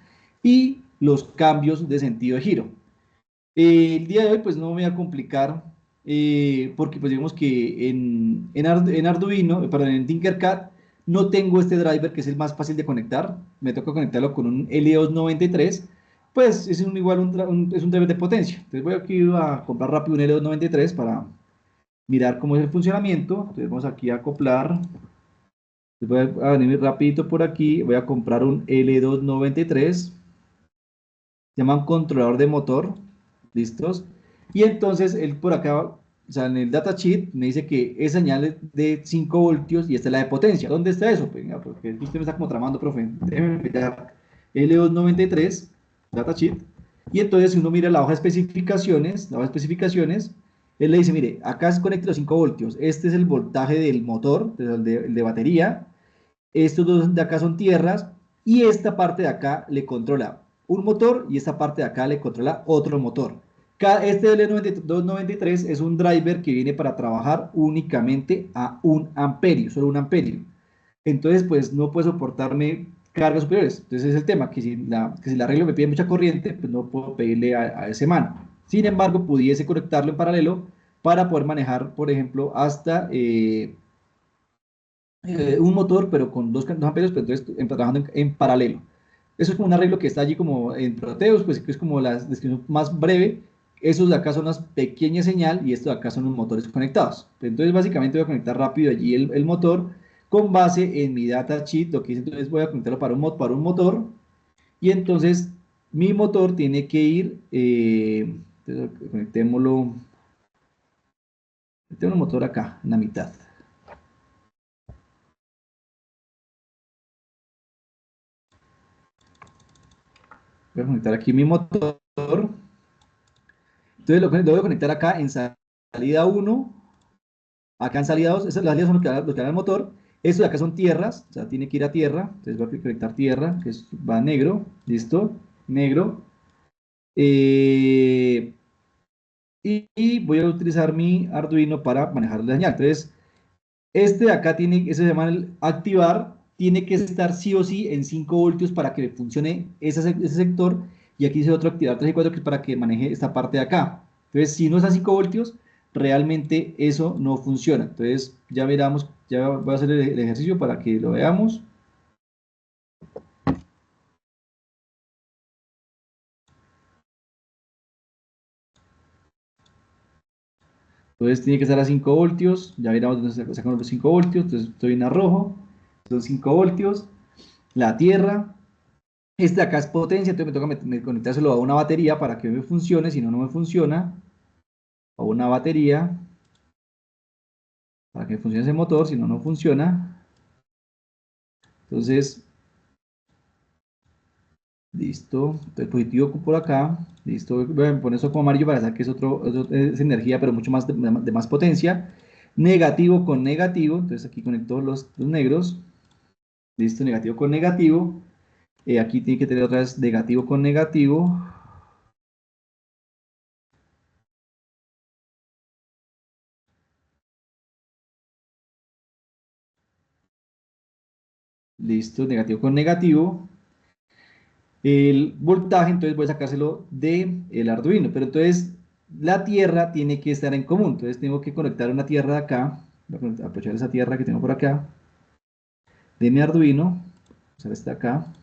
y los cambios de sentido de giro. El día de hoy pues no me voy a complicar porque pues digamos que en Arduino, perdón, en Tinkercad no tengo este driver que es el más fácil de conectar, me toca conectarlo con un L293, pues es igual es un driver de potencia. Entonces voy aquí a comprar rápido un L293 para mirar cómo es el funcionamiento. Entonces vamos aquí a acoplar, voy a venir rapidito por aquí, voy a comprar un L293, se llama un controlador de motor, ¿listos? Y entonces él por acá, o sea, en el datasheet me dice que esa señal es de 5 voltios y esta es la de potencia. ¿Dónde está eso? Pues, venga, porque usted me está como tramando, profe. Déjeme mirar L293, datasheet. Y entonces si uno mira la hoja de especificaciones, él le dice, mire, acá se conecta los 5 voltios. Este es el voltaje del motor, el de batería. Estos dos de acá son tierras y esta parte de acá le controla un motor y esta parte de acá le controla otro motor. Este L293 es un driver que viene para trabajar únicamente a 1 amperio, solo 1 amperio. Entonces, pues no puede soportarme cargas superiores. Entonces es el tema, que si la regla me pide mucha corriente, pues no puedo pedirle a ese man. Sin embargo, pudiese conectarlo en paralelo para poder manejar, por ejemplo, hasta un motor, pero con dos amperios, pero entonces trabajando en paralelo. Eso es como un arreglo que está allí como en Proteus, pues que es como la descripción más breve. Esos de acá son una pequeña señal y estos de acá son los motores conectados. Entonces básicamente voy a conectar rápido allí el motor con base en mi datasheet. Lo que hice entonces voy a conectarlo para un motor y entonces mi motor tiene que ir, conectémoslo, tengo un motor acá en la mitad. Voy a conectar aquí mi motor. Entonces lo voy a conectar acá en salida uno, acá en salida 2. Esas las salidas son los que dan el motor. Estos de acá son tierras, o sea, tiene que ir a tierra. Entonces voy a conectar tierra, va negro, listo, negro. Eh, y voy a utilizar mi Arduino para manejar la señal. Entonces, este de acá tiene, ese se llama el activar, tiene que estar sí o sí en 5 voltios para que funcione ese sector. Y aquí dice otro activar 3 y 4 que es para que maneje esta parte de acá. Entonces, si no es a 5 voltios, realmente eso no funciona. Entonces, ya veremos, ya voy a hacer el ejercicio para que lo veamos. Entonces tiene que estar a 5 voltios. Ya veremos dónde sacamos los 5 voltios. Entonces estoy en a rojo. Son 5 voltios. La tierra. Este de acá es potencia. Entonces me toca conectárselo a una batería para que me funcione. Si no, no me funciona. A una batería. Para que funcione ese motor. Si no, no funciona. Entonces, listo. Entonces positivo por acá. Listo. Voy a poner eso como amarillo para saber que es energía, pero mucho más de más potencia. Negativo con negativo. Entonces aquí conecto los negros. Listo, negativo con negativo. Aquí tiene que tener otra vez negativo con negativo. Listo, negativo con negativo. El voltaje, entonces voy a sacárselo del Arduino. Pero entonces la tierra tiene que estar en común. Entonces tengo que conectar una tierra de acá. Voy a aprovechar esa tierra que tengo por acá. De mi Arduino. Usar esta acá.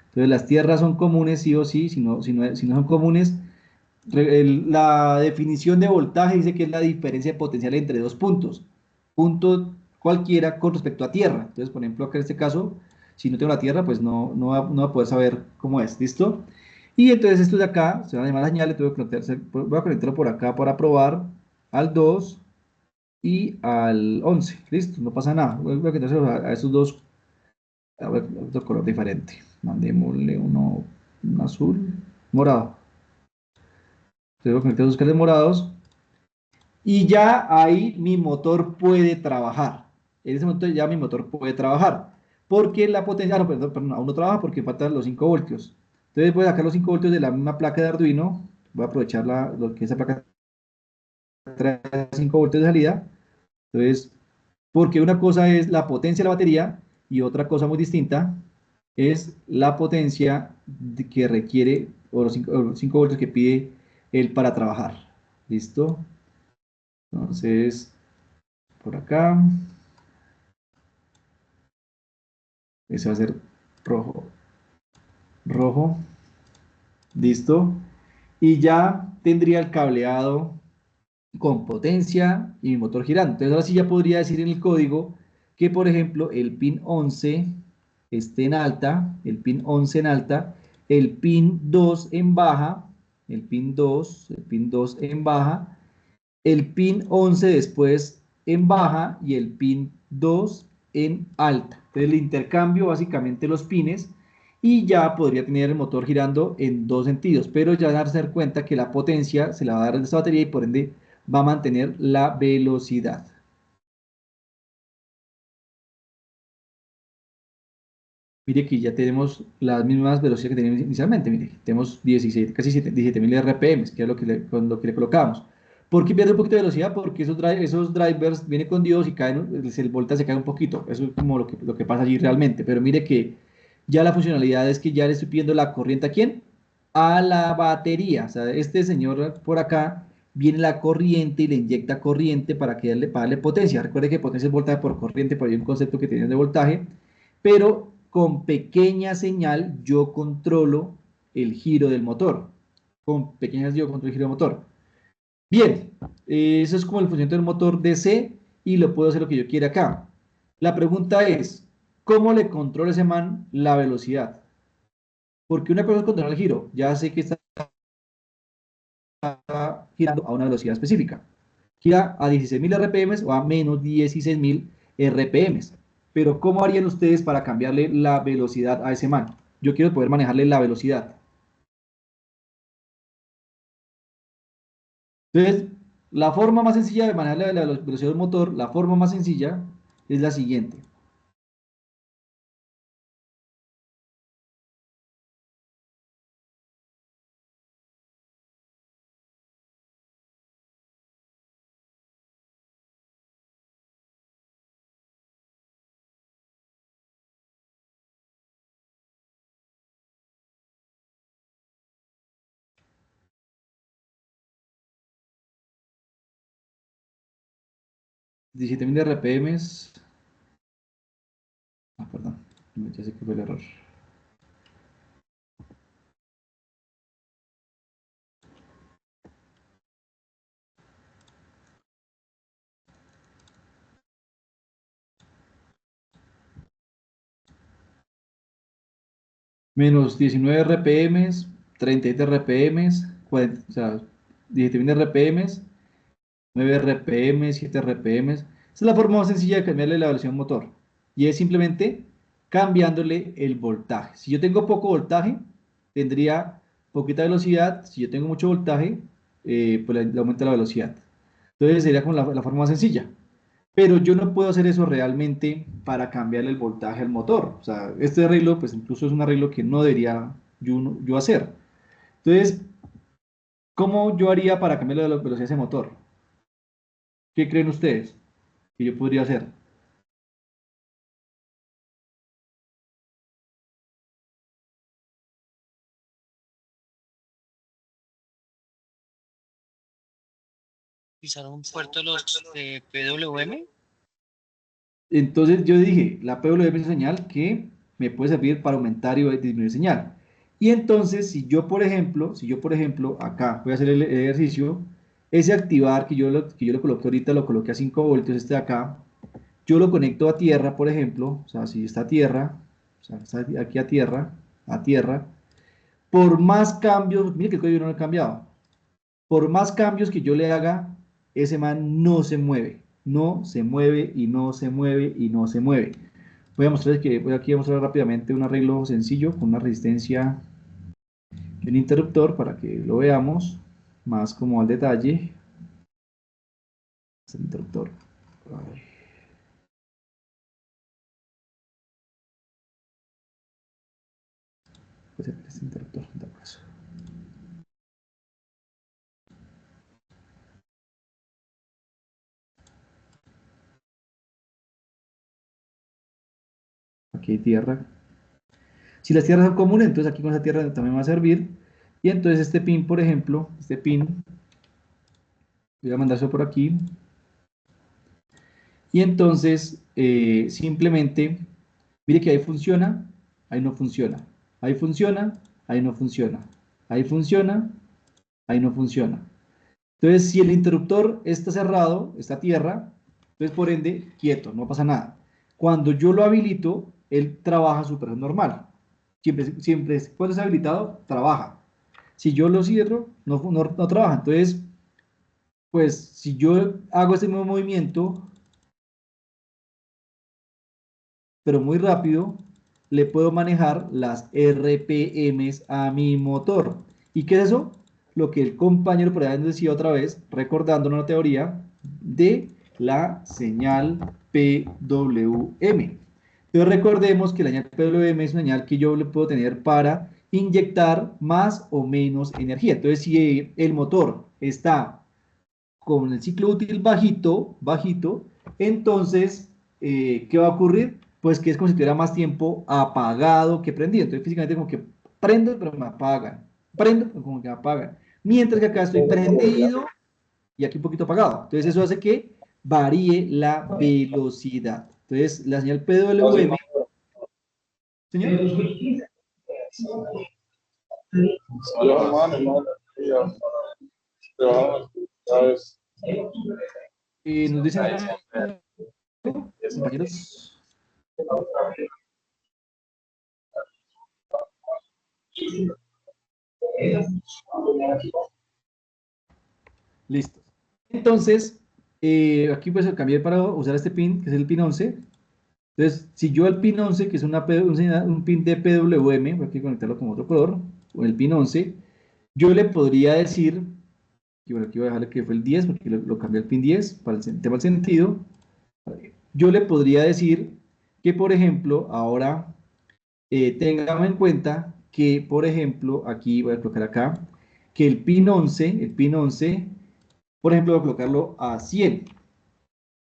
Entonces las tierras son comunes sí o sí. Si no son comunes, la definición de voltaje dice que es la diferencia de potencial entre dos puntos. Punto cualquiera con respecto a tierra. Entonces, por ejemplo, acá en este caso, si no tengo la tierra, pues no va a poder saber cómo es. ¿Listo? Y entonces esto de acá, se van a llamar señales, voy a conectarlo por acá para probar al 2 y al 11. ¿Listo? No pasa nada. Voy a conectarlo a esos dos, a ver, otro color diferente. Mandémosle un azul, morado. Entonces voy a conectar esos cables morados. Y ya ahí mi motor puede trabajar. En ese momento ya mi motor puede trabajar. Porque la potencia, no, perdón, aún no trabaja porque faltan los 5 voltios. Entonces voy a sacar los 5 voltios de la misma placa de Arduino. Voy a aprovechar lo que esa placa trae 5 voltios de salida. Entonces, porque una cosa es la potencia de la batería y otra cosa muy distinta es la potencia que requiere o los 5 voltios que pide él para trabajar. ¿Listo? Entonces, por acá. Ese va a ser rojo, rojo, listo. Y ya tendría el cableado con potencia y mi motor girando. Entonces ahora sí ya podría decir en el código que, por ejemplo, el pin 11 esté en alta, el pin 11 en alta, el pin 2 en baja, el pin 2 en baja, el pin 11 después en baja y el pin 2 en alta. Entonces le intercambio básicamente los pines y ya podría tener el motor girando en dos sentidos, pero ya darse cuenta que la potencia se la va a dar de esta batería y por ende va a mantener la velocidad. Mire que ya tenemos las mismas velocidades que teníamos inicialmente. Mire, tenemos 16, casi 17.000 RPM, que es con lo que le colocamos. ¿Por qué pierde un poquito de velocidad? Porque esos drivers vienen con Dios y caen, el volta se cae un poquito. Eso es como lo que pasa allí realmente. Pero mire que ya la funcionalidad es que ya le estoy pidiendo la corriente ¿a quién? A la batería. O sea, este señor por acá viene la corriente y le inyecta corriente para darle potencia. Recuerde que potencia es voltaje por corriente, por ahí un concepto que tienen de voltaje, pero con pequeña señal yo controlo el giro del motor. Con pequeñas yo controlo el giro del motor. Bien, eso es como el funcionamiento del motor DC y lo puedo hacer lo que yo quiera acá. La pregunta es, ¿cómo le controla ese man la velocidad? Porque una cosa es controlar el giro, ya sé que está girando a una velocidad específica. Gira a 16.000 RPM o a menos 16.000 RPM. Pero ¿cómo harían ustedes para cambiarle la velocidad a ese man? Yo quiero poder manejarle la velocidad. Entonces, la forma más sencilla de manejar la velocidad del motor, la forma más sencilla es la siguiente. Diecisiete mil RPM. Ah, perdón, ya sé que fue el error. Menos 19 RPMs, 37 RPMs, 40, o sea, 17.000 RPMs, 9 RPMs, 7 RPMs. Esa es la forma más sencilla de cambiarle la velocidad a un motor. Y es simplemente cambiándole el voltaje. Si yo tengo poco voltaje, tendría poquita velocidad. Si yo tengo mucho voltaje, pues le aumenta la velocidad. Entonces sería como la forma más sencilla. Pero yo no puedo hacer eso realmente para cambiarle el voltaje al motor. O sea, este arreglo, pues incluso es un arreglo que no debería yo hacer. Entonces, ¿cómo yo haría para cambiarle la velocidad a ese motor? ¿Qué creen ustedes que yo podría hacer? Utilizar un puerto de los PWM. Entonces yo dije, la PWM es una señal que me puede servir para aumentar y disminuir señal. Y entonces, si yo por ejemplo, acá voy a hacer el ejercicio, ese activar que yo lo coloqué ahorita, lo coloqué a 5 voltios, este de acá, yo lo conecto a tierra, por ejemplo, o sea, si está a tierra, o sea, está aquí a tierra, por más cambios, mire que el código no lo he cambiado, por más cambios que yo le haga, ese man no se mueve, no se mueve y no se mueve y no se mueve. Voy aquí a mostrar rápidamente un arreglo sencillo con una resistencia y un interruptor para que lo veamos más como al detalle. Este interruptor. Ay, pues este interruptor, en tal caso. Aquí hay tierra. Si las tierras son comunes, entonces aquí con esa tierra también va a servir. Y entonces este pin, por ejemplo, este pin, voy a mandarse por aquí. Y entonces, simplemente, mire que ahí funciona, ahí no funciona. Ahí funciona, ahí no funciona. Ahí funciona, ahí no funciona. Entonces, si el interruptor está cerrado, está a tierra, entonces por ende, quieto, no pasa nada. Cuando yo lo habilito, él trabaja súper normal. Siempre, cuando está habilitado, trabaja. Si yo lo cierro, no trabaja. Entonces, pues, si yo hago este mismo movimiento, pero muy rápido, le puedo manejar las RPMs a mi motor. ¿Y qué es eso? Lo que el compañero por ahí nos decía otra vez, recordándonos la teoría de la señal PWM. Entonces recordemos que la señal PWM es una señal que yo le puedo tener para inyectar más o menos energía. Entonces, si el motor está con el ciclo útil bajito, bajito, entonces, ¿qué va a ocurrir? Pues que es como si tuviera más tiempo apagado que prendido. Entonces, físicamente como que prendo, pero me apagan. Prendo, pero como que me apagan. Mientras que acá estoy prendido y aquí un poquito apagado. Entonces, eso hace que varíe la velocidad. Entonces, la señal PWM, señor, nos dicen algo, compañeros. Listo. Entonces, aquí pues cambié para usar este pin, que es el pin 11. Entonces, si yo el pin 11, que es un pin de PWM, voy a conectarlo con otro color, o el pin 11, yo le podría decir, y bueno, aquí voy a dejarle que fue el 10, porque lo cambié al pin 10 para el tema del sentido. Yo le podría decir que, por ejemplo, ahora tengamos en cuenta que, por ejemplo, aquí voy a colocar acá, que el pin 11, por ejemplo, voy a colocarlo a 100.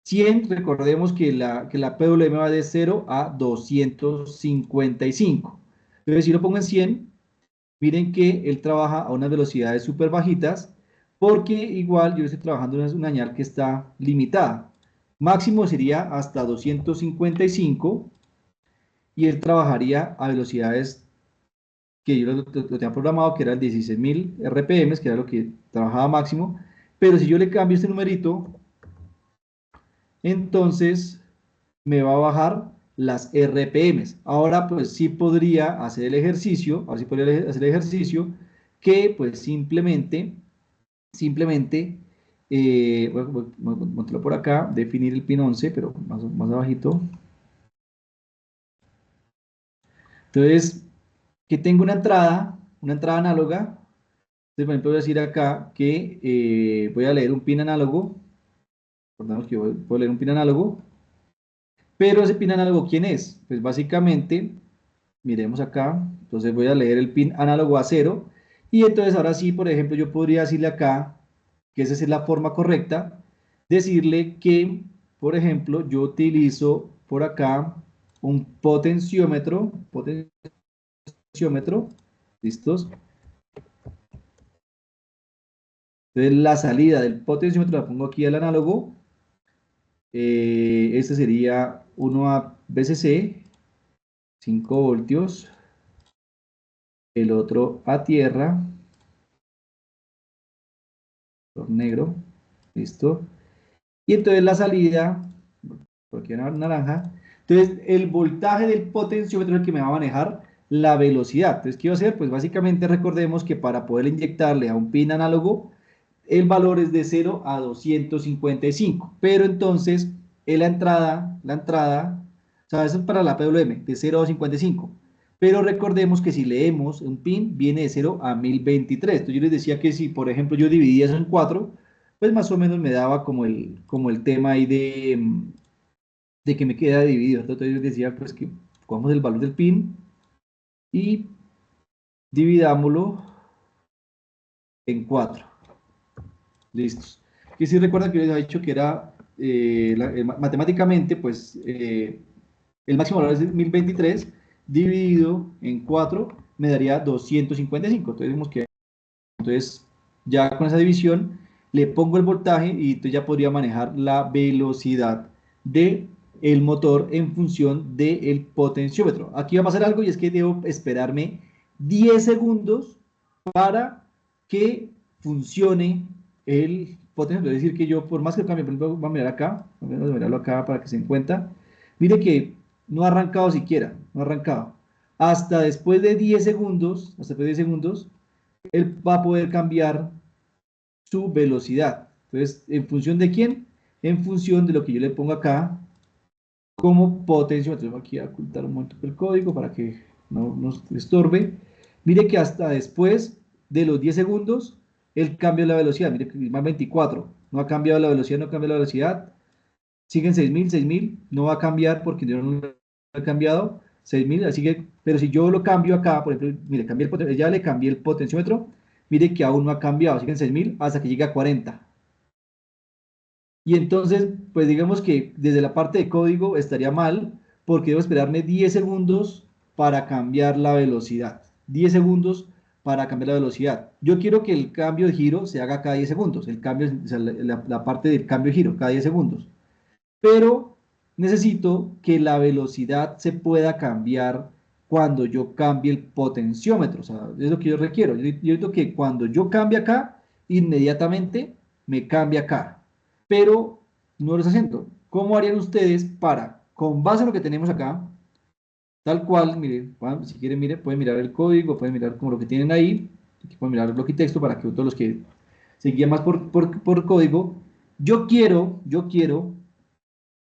100, recordemos que la PWM va de 0 a 255. Entonces, si lo pongo en 100, miren que él trabaja a unas velocidades súper bajitas, porque igual yo estoy trabajando en una señal que está limitada. Máximo sería hasta 255 y él trabajaría a velocidades que yo lo tenía programado, que eran 16.000 RPM, que era lo que trabajaba máximo. Pero si yo le cambio este numerito, entonces me va a bajar las RPMs. Ahora pues sí podría hacer el ejercicio, así podría hacer el ejercicio que pues simplemente, voy a montarlo por acá, definir el pin 11, pero más abajito. Entonces, que tengo una entrada análoga. Entonces, por ejemplo, voy a decir acá que voy a leer un pin análogo. Recordamos que puedo leer un pin análogo. Pero ese pin análogo, ¿quién es? Pues básicamente, miremos acá. Entonces voy a leer el pin análogo a 0. Y entonces ahora sí, por ejemplo, yo podría decirle acá que esa es la forma correcta. Decirle que, por ejemplo, yo utilizo por acá un potenciómetro, ¿listos? Entonces la salida del potenciómetro la pongo aquí al análogo. Este sería 1 a VCC, 5 voltios. El otro a tierra, color negro, ¿listo? Y entonces la salida, por aquí naranja. Entonces el voltaje del potenciómetro es el que me va a manejar la velocidad. Entonces, ¿qué va a hacer? Pues básicamente recordemos que para poder inyectarle a un pin análogo, el valor es de 0 a 255. Pero entonces, en o sea, eso es para la PWM, de 0 a 255. Pero recordemos que si leemos un pin, viene de 0 a 1023. Entonces yo les decía que si, por ejemplo, yo dividía eso en 4, pues más o menos me daba como el tema ahí de que me queda dividido. Entonces yo decía, pues que cogamos el valor del pin y dividámoslo en 4. Listos. Que si recuerdan que yo les había dicho que era matemáticamente, pues el máximo valor es 1023 dividido en 4 me daría 255. Entonces, digamos que entonces ya con esa división le pongo el voltaje y entonces ya podría manejar la velocidad de el motor en función del potenciómetro. Aquí va a pasar algo y es que debo esperarme 10 segundos para que funcione el potenciómetro. Es decir, que yo, por más que cambie, por ejemplo, voy a mirar acá, vamos a mirarlo acá para que se den cuenta. Mire que no ha arrancado siquiera, no ha arrancado. Hasta después de 10 segundos, él va a poder cambiar su velocidad. Entonces, ¿en función de quién? En función de lo que yo le pongo acá como potenciómetro. Voy aquí a ocultar un momento el código para que no nos estorbe. Mire que hasta después de los 10 segundos, él cambia la velocidad. Mire que más 24. No ha cambiado la velocidad, no ha cambiado la velocidad. Siguen 6000. No va a cambiar porque yo no lo he cambiado. 6000, así que, pero si yo lo cambio acá, por ejemplo, mire, ya le cambié el potenciómetro. Mire que aún no ha cambiado. Siguen 6000 hasta que llegue a 40. Y entonces, pues digamos que desde la parte de código estaría mal porque debo esperarme 10 segundos para cambiar la velocidad. 10 segundos para cambiar la velocidad. Yo quiero que el cambio de giro se haga cada 10 segundos. El cambio, o sea, la parte del cambio de giro cada 10 segundos. Pero necesito que la velocidad se pueda cambiar cuando yo cambie el potenciómetro. O sea, es lo que yo requiero. Yo necesito que cuando yo cambie acá, inmediatamente me cambie acá. Pero no lo está haciendo. ¿Cómo harían ustedes para, con base en lo que tenemos acá, tal cual, miren, si quieren, miren, pueden mirar el código, pueden mirar como lo que tienen ahí, aquí pueden mirar el bloque de texto para que todos los que se guían más por código, yo quiero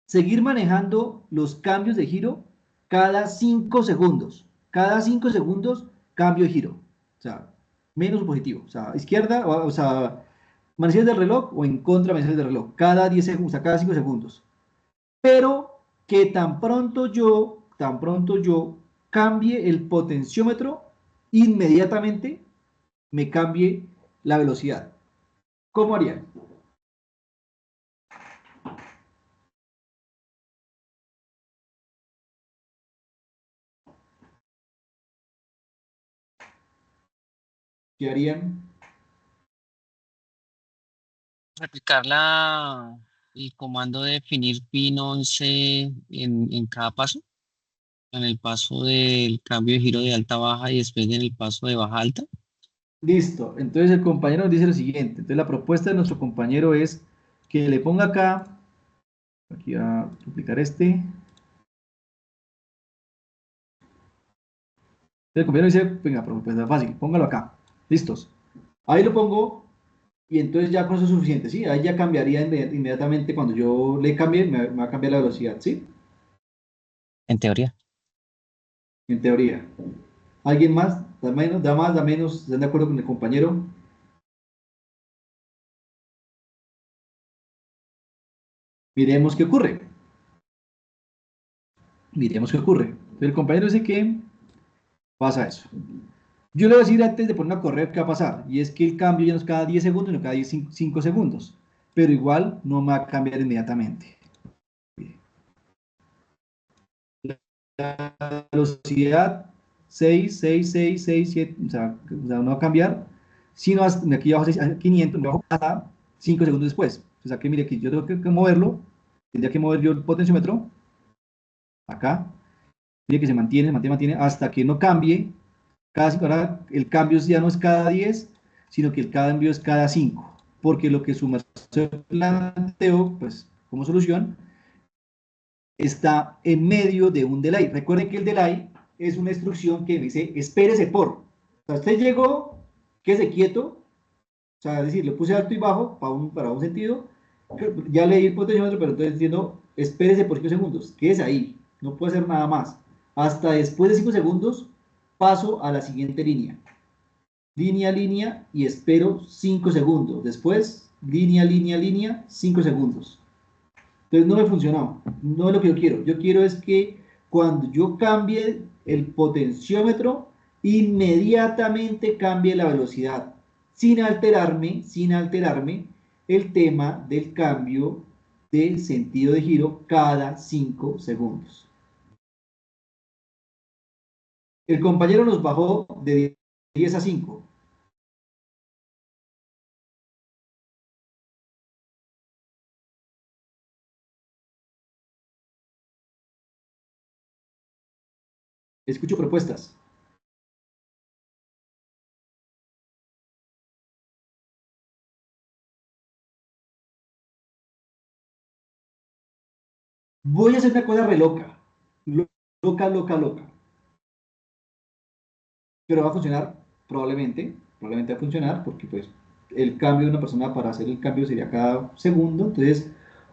seguir manejando los cambios de giro cada 5 segundos. Cada 5 segundos, cambio de giro. O sea, menos positivo. O sea, izquierda, o sea, manecillas del reloj o en contra manecillas del reloj. Cada 10 segundos, o sea, cada 5 segundos. Pero que tan pronto yo cambie el potenciómetro, inmediatamente me cambie la velocidad. ¿Cómo harían? ¿Qué harían? Replicar el comando de definir pin 11 en cada paso. En el paso del cambio de giro de alta a baja y después en el paso de baja a alta. Listo. Entonces el compañero nos dice lo siguiente. Entonces la propuesta de nuestro compañero es que le ponga acá, aquí a duplicar este, El compañero dice, venga, profe, pues es fácil, póngalo acá. Listos. Ahí lo pongo y entonces ya con eso es suficiente, ¿sí? Ahí ya cambiaría inmediatamente cuando yo le cambie, me va a cambiar la velocidad, ¿sí? En teoría. En teoría. ¿Alguien más? ¿Da menos? ¿Da más? ¿Da menos? ¿Están de acuerdo con el compañero? Miremos qué ocurre. Miremos qué ocurre. El compañero dice que pasa eso. Yo le voy a decir antes de poner a correr qué va a pasar. Y es que el cambio ya no es cada 10 segundos, sino cada 5 segundos. Pero igual no me va a cambiar inmediatamente. La velocidad 6, 6, 6, 6, 7, o sea, no va a cambiar, sino hasta, aquí abajo 500, me bajo hasta 5 segundos después. O sea, que mire que yo tengo que moverlo, tendría que mover yo el potenciómetro, acá, mire que se mantiene, hasta que no cambie, ahora el cambio ya no es cada 10, sino que el cambio es cada 5, porque lo que su merced planteó, pues, como solución, está en medio de un delay. Recuerden que el delay es una instrucción que dice espérese por. O sea, usted llegó, quédese quieto, o sea, es decir, le puse alto y bajo para un sentido, ya leí el potenciómetro, pero entonces diciendo espérese por 5 segundos, quédese ahí, no puede hacer nada más. Hasta después de 5 segundos paso a la siguiente línea. Línea, línea y espero 5 segundos. Después, línea, línea, línea, 5 segundos. Entonces no me funcionó, no es lo que yo quiero. Yo quiero es que cuando yo cambie el potenciómetro, inmediatamente cambie la velocidad, sin alterarme el tema del cambio de sentido de giro cada 5 segundos. El compañero nos bajó de 10 a 5. Escucho propuestas. Voy a hacer una cosa re loca. Loca, loca, loca. Pero va a funcionar probablemente va a funcionar porque pues el cambio de una persona para hacer el cambio sería cada segundo, entonces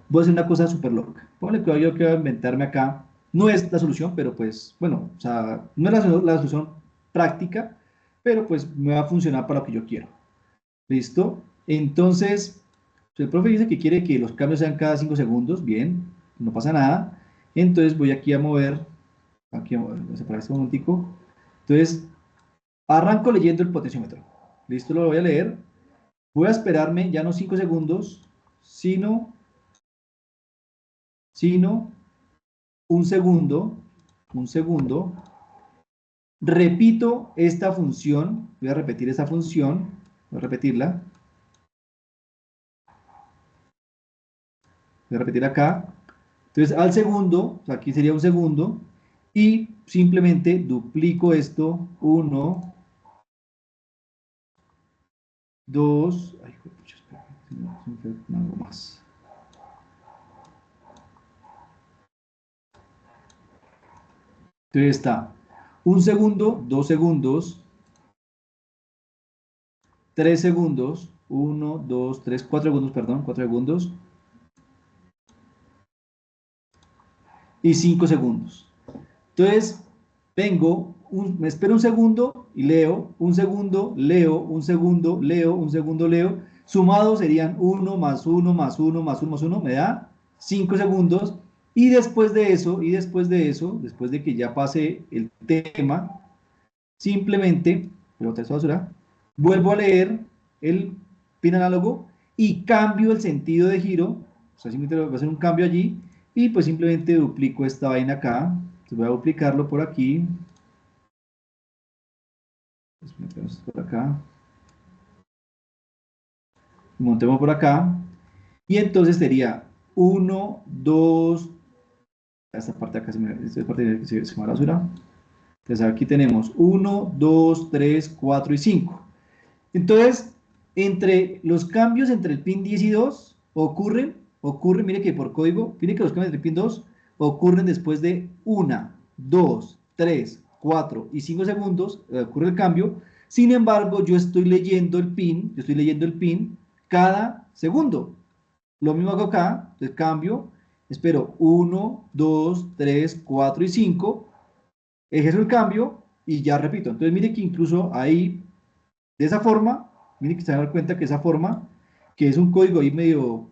voy a hacer una cosa súper loca. Ponle que yo quiero inventarme acá, no es la solución, pero pues bueno, o sea, no es la solución práctica, pero pues me va a funcionar para lo que yo quiero. ¿Listo? Entonces, el profe dice que quiere que los cambios sean cada 5 segundos, bien, no pasa nada. Entonces voy aquí a mover, voy a separar este momentico. Entonces, arranco leyendo el potenciómetro. Listo, lo voy a leer. Voy a esperarme ya no 5 segundos, sino un segundo. Un segundo. Repito esta función. Voy a repetir esta función. Voy a repetirla. Voy a repetir acá. Entonces, al segundo, o sea, aquí sería un segundo. Y simplemente duplico esto. 1, 2. Ay, pucha, espera, no, algo más. Entonces está 1 segundo, 2 segundos, 3 segundos, 1, 2, 3, 4 segundos, perdón, 4 segundos y 5 segundos. Entonces, me espero un segundo y leo, un segundo, leo, un segundo, leo, un segundo, leo. Sumado serían 1 más 1 más 1 más 1 más 1, me da 5 segundos. Y después de que ya pase el tema, simplemente, basura, vuelvo a leer el pin análogo y cambio el sentido de giro, o sea, simplemente voy a hacer un cambio allí y pues simplemente duplico esta vaina acá, entonces voy a duplicarlo por aquí, pues por acá, montemos por acá y entonces sería 1, 2, esta parte acá esta parte se me va la basura, entonces aquí tenemos 1, 2, 3, 4 y 5. Entonces, entre los cambios entre el pin 10 y 2 ocurren, mire que por código, mire que los cambios entre el pin 2 ocurren después de 1, 2, 3, 4 y 5 segundos, ocurre el cambio. Sin embargo, yo estoy leyendo el pin cada segundo. Lo mismo hago acá, entonces cambio, espero 1, 2, 3, 4 y 5, ejerzo el cambio y ya repito. Entonces mire que incluso ahí, de esa forma, mire que se van a dar cuenta que esa forma, que es un código ahí medio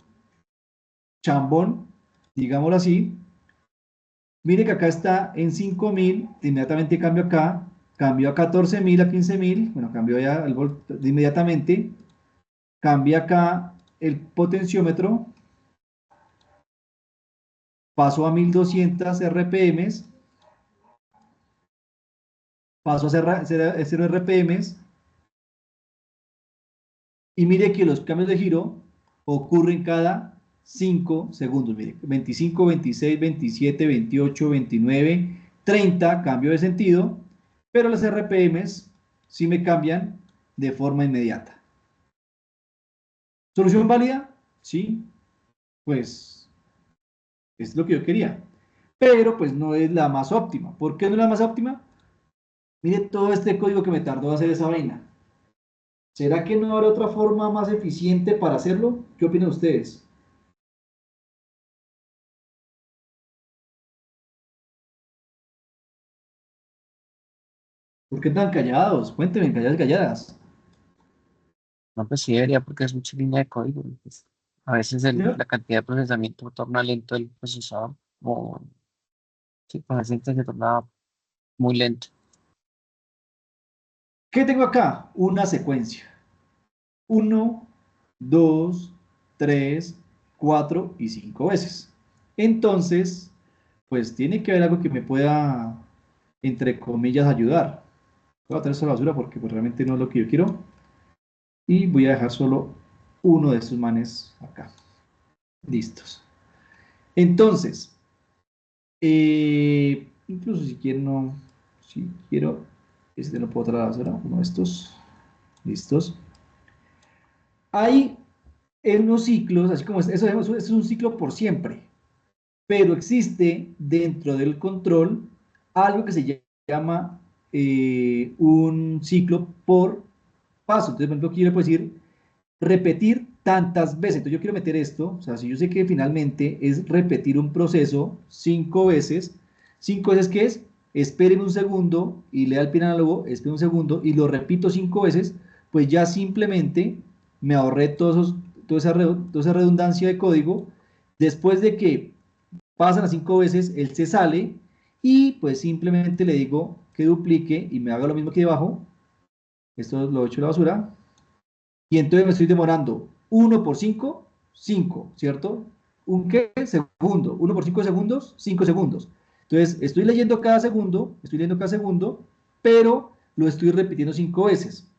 chambón, digámoslo así, mire que acá está en 5000, inmediatamente cambio acá, cambio a 14000, a 15000, bueno, cambio ya inmediatamente, cambia acá el potenciómetro, paso a 1200 RPMs, paso a 0 RPMs, y mire que los cambios de giro ocurren cada 5 segundos. Mire, 25, 26, 27, 28, 29, 30, cambio de sentido, pero los RPMs sí me cambian de forma inmediata. ¿Solución válida? Sí, pues es lo que yo quería. Pero pues no es la más óptima. ¿Por qué no es la más óptima? Mire todo este código que me tardó hacer esa vaina. ¿Será que no habrá otra forma más eficiente para hacerlo? ¿Qué opinan ustedes? ¿Por qué tan callados? Cuéntenme, calladas, calladas. No, pues sí debería porque es mucha línea de código. Pues, a veces ¿Sí? la cantidad de procesamiento torna lento el procesador. O sí, con la cinta se torna muy lento. ¿Qué tengo acá? Una secuencia. Uno, 2, 3, 4 y 5 veces. Entonces, pues tiene que haber algo que me pueda, entre comillas, ayudar. Voy a botar esto a la basura porque pues, realmente no es lo que yo quiero. Y voy a dejar solo uno de estos manes acá. Listos. Entonces, incluso si quiero, no, si quiero, este no puedo botar a la basura, uno de estos. Listos. Hay en unos ciclos, así como eso es un ciclo por siempre, pero existe dentro del control algo que se llama un ciclo por paso. Entonces, por ejemplo, aquí le puedo decir repetir tantas veces. Entonces, yo quiero meter esto, o sea, si yo sé que finalmente es repetir un proceso 5 veces, ¿qué es? Esperen un segundo y lea el pin análogo, esperen un segundo y lo repito 5 veces, pues ya simplemente me ahorré toda esa redundancia de código. Después de que pasan las 5 veces, él se sale y pues simplemente le digo que duplique y me haga lo mismo aquí debajo. Esto lo he hecho a la basura. Y entonces me estoy demorando 1 por 5, 5, ¿cierto? ¿Un qué? Segundo. 1 por 5 segundos, 5 segundos. Entonces estoy leyendo cada segundo, pero lo estoy repitiendo 5 veces.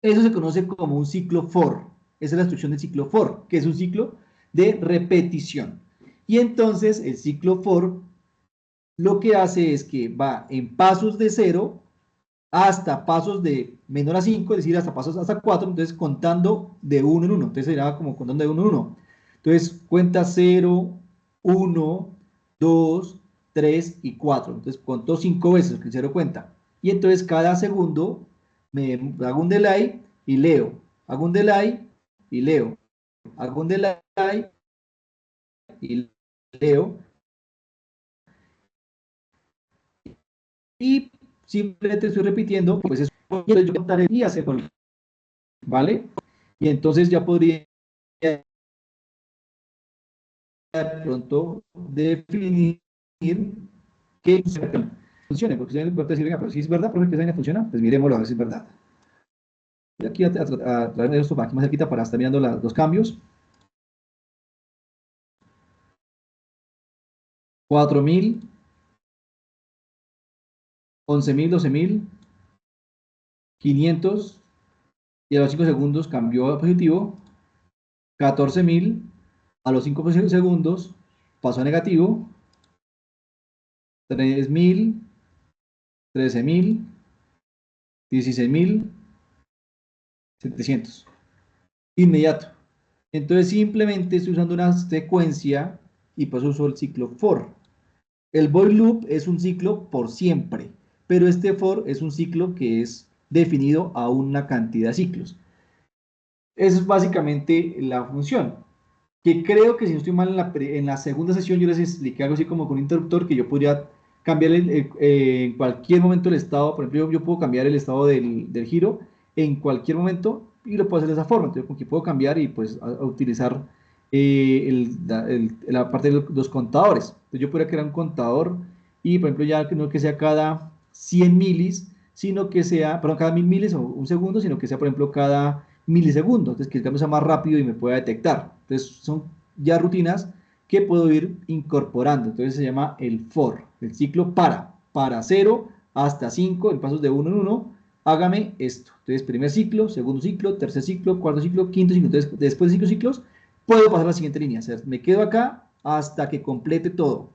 Eso se conoce como un ciclo for. Esa es la instrucción del ciclo for, que es un ciclo de repetición. Y entonces el ciclo for lo que hace es que va en pasos de 0 hasta pasos de menor a 5, es decir, hasta pasos hasta 4, entonces contando de uno en uno. Entonces sería como contando de uno en uno. Entonces cuenta 0, 1, 2, 3 y 4. Entonces contó 5 veces, que el 0 cuenta. Y entonces cada segundo me hago un delay y leo. Hago un delay y leo. Hago un delay y leo. Y simplemente estoy repitiendo, pues es yo contaré y hacer, ¿vale? Y entonces ya podría de pronto definir que funcione, porque si alguien puede decir, venga, pero si es verdad, profe, que esa vaina funciona, pues miremoslo a ver si es verdad. Voy aquí a traerme esto aquí más cerquita para estar mirando los cambios. 4000, 11000, 12000, 500, y a los 5 segundos cambió a positivo. 14000, a los 5 segundos pasó a negativo. 3000, 13000, 16700. Inmediato. Entonces simplemente estoy usando una secuencia y por eso uso el ciclo for. El void loop es un ciclo por siempre, pero este for es un ciclo que es definido a una cantidad de ciclos. Esa es básicamente la función, que creo que si no estoy mal en la segunda sesión yo les expliqué algo así como con un interruptor que yo podría cambiar en cualquier momento el estado. Por ejemplo, yo puedo cambiar el estado del giro en cualquier momento y lo puedo hacer de esa forma. Entonces, como que puedo cambiar y pues a utilizar la parte de los contadores. Entonces, yo podría crear un contador y, por ejemplo, ya que no que sea cada 100 milis, sino que sea, perdón, cada 1000 milis o un segundo, sino que sea, por ejemplo, cada milisegundos, entonces que el cambio sea más rápido y me pueda detectar. Entonces son ya rutinas que puedo ir incorporando. Entonces se llama el for, el ciclo para 0 hasta 5 en pasos de uno en uno, hágame esto. Entonces primer ciclo, segundo ciclo, tercer ciclo, cuarto ciclo, quinto ciclo. Entonces después de 5 ciclos puedo pasar a la siguiente línea. O sea, me quedo acá hasta que complete todo.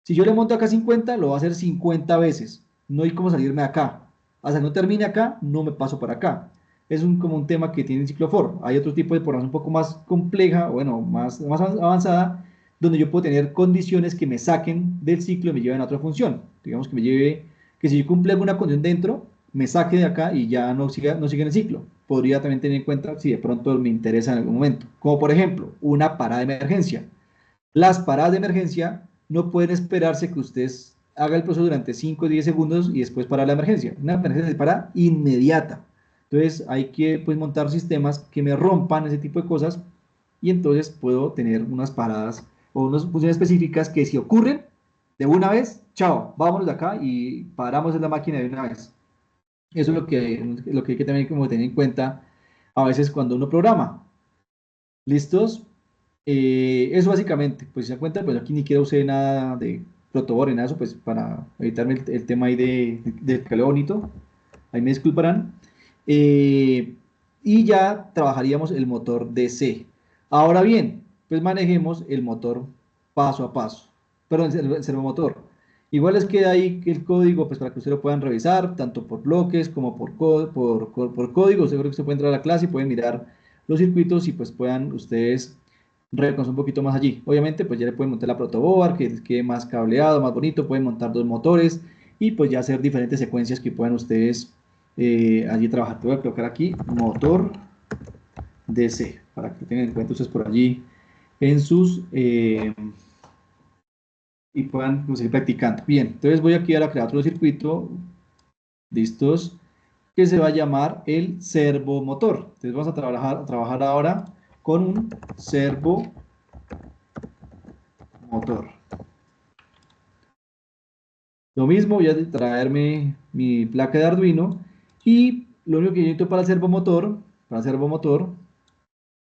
Si yo le monto acá 50, lo va a hacer 50 veces. No hay como salirme de acá. Hasta que no termine acá, no me paso para acá. Es como un tema que tiene el ciclo for. Hay otro tipo de programación un poco más compleja, bueno, más avanzada, donde yo puedo tener condiciones que me saquen del ciclo y me lleven a otra función. Digamos que me lleve, que si yo cumple alguna condición dentro, me saque de acá y ya no siga en el ciclo. Podría también tener en cuenta si de pronto me interesa en algún momento. Como por ejemplo, una parada de emergencia. Las paradas de emergencia no pueden esperarse que usted haga el proceso durante 5 o 10 segundos y después parar la emergencia. Una emergencia se para inmediata. Entonces hay que pues, montar sistemas que me rompan ese tipo de cosas y entonces puedo tener unas paradas o unas funciones específicas que si ocurren de una vez, chao, vámonos de acá y paramos en la máquina de una vez. Eso es lo que hay que también como tener en cuenta a veces cuando uno programa. ¿Listos? Eso básicamente, pues si se dan cuenta, pues aquí ni siquiera usé nada de protoboard ni nada de eso, pues para evitarme el tema ahí del caleo bonito, ahí me disculparán. Eh, y ya trabajaríamos el motor DC. Ahora bien, pues manejemos el motor paso a paso, perdón, el servomotor. Igual les queda ahí el código, pues para que ustedes lo puedan revisar, tanto por bloques como por código. Seguro que usted puede entrar a la clase y pueden mirar los circuitos y pues puedan ustedes reconocer un poquito más allí. Obviamente, pues ya le pueden montar la protoboard, que les quede más cableado, más bonito, pueden montar dos motores y pues ya hacer diferentes secuencias que puedan ustedes allí trabajar. Te voy a colocar aquí motor DC para que tengan en cuenta ustedes por allí en sus y puedan pues, seguir practicando. Bien, entonces voy aquí a crear otro circuito, listos, que se va a llamar el servomotor. Entonces vamos a trabajar ahora con un servomotor. Lo mismo, voy a traerme mi placa de Arduino y lo único que yo necesito para servomotor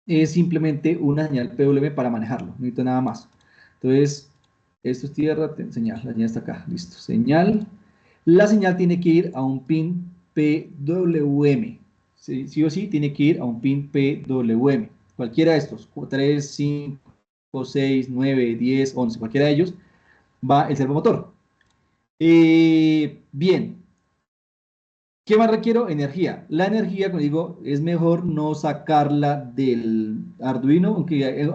es simplemente una señal PWM para manejarlo, no necesito nada más. Entonces, esto es tierra, señal, la señal está acá, listo, señal. La señal tiene que ir a un pin PWM, sí, sí o sí tiene que ir a un pin PWM, cualquiera de estos, 3, 5, 6, 9, 10, 11, cualquiera de ellos va el servomotor. Bien, ¿qué más requiero? Energía. La energía, como digo, es mejor no sacarla del Arduino,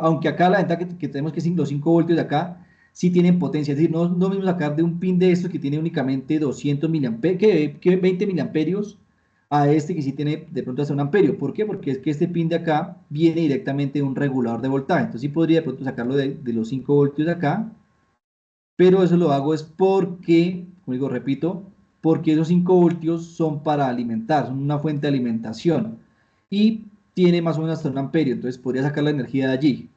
aunque acá la ventaja que tenemos que los 5 voltios de acá sí tienen potencia. Es decir, no mismo sacar de un pin de esto que tiene únicamente 200 miliamperios, que 20 miliamperios, a este que sí tiene de pronto hasta un amperio. ¿Por qué? Porque es que este pin de acá viene directamente de un regulador de voltaje. Entonces sí podría de pronto sacarlo de los 5 voltios de acá, pero eso lo hago es porque, como digo, repito, porque esos 5 voltios son para alimentar, son una fuente de alimentación y tiene más o menos hasta un amperio, entonces podría sacar la energía de allí,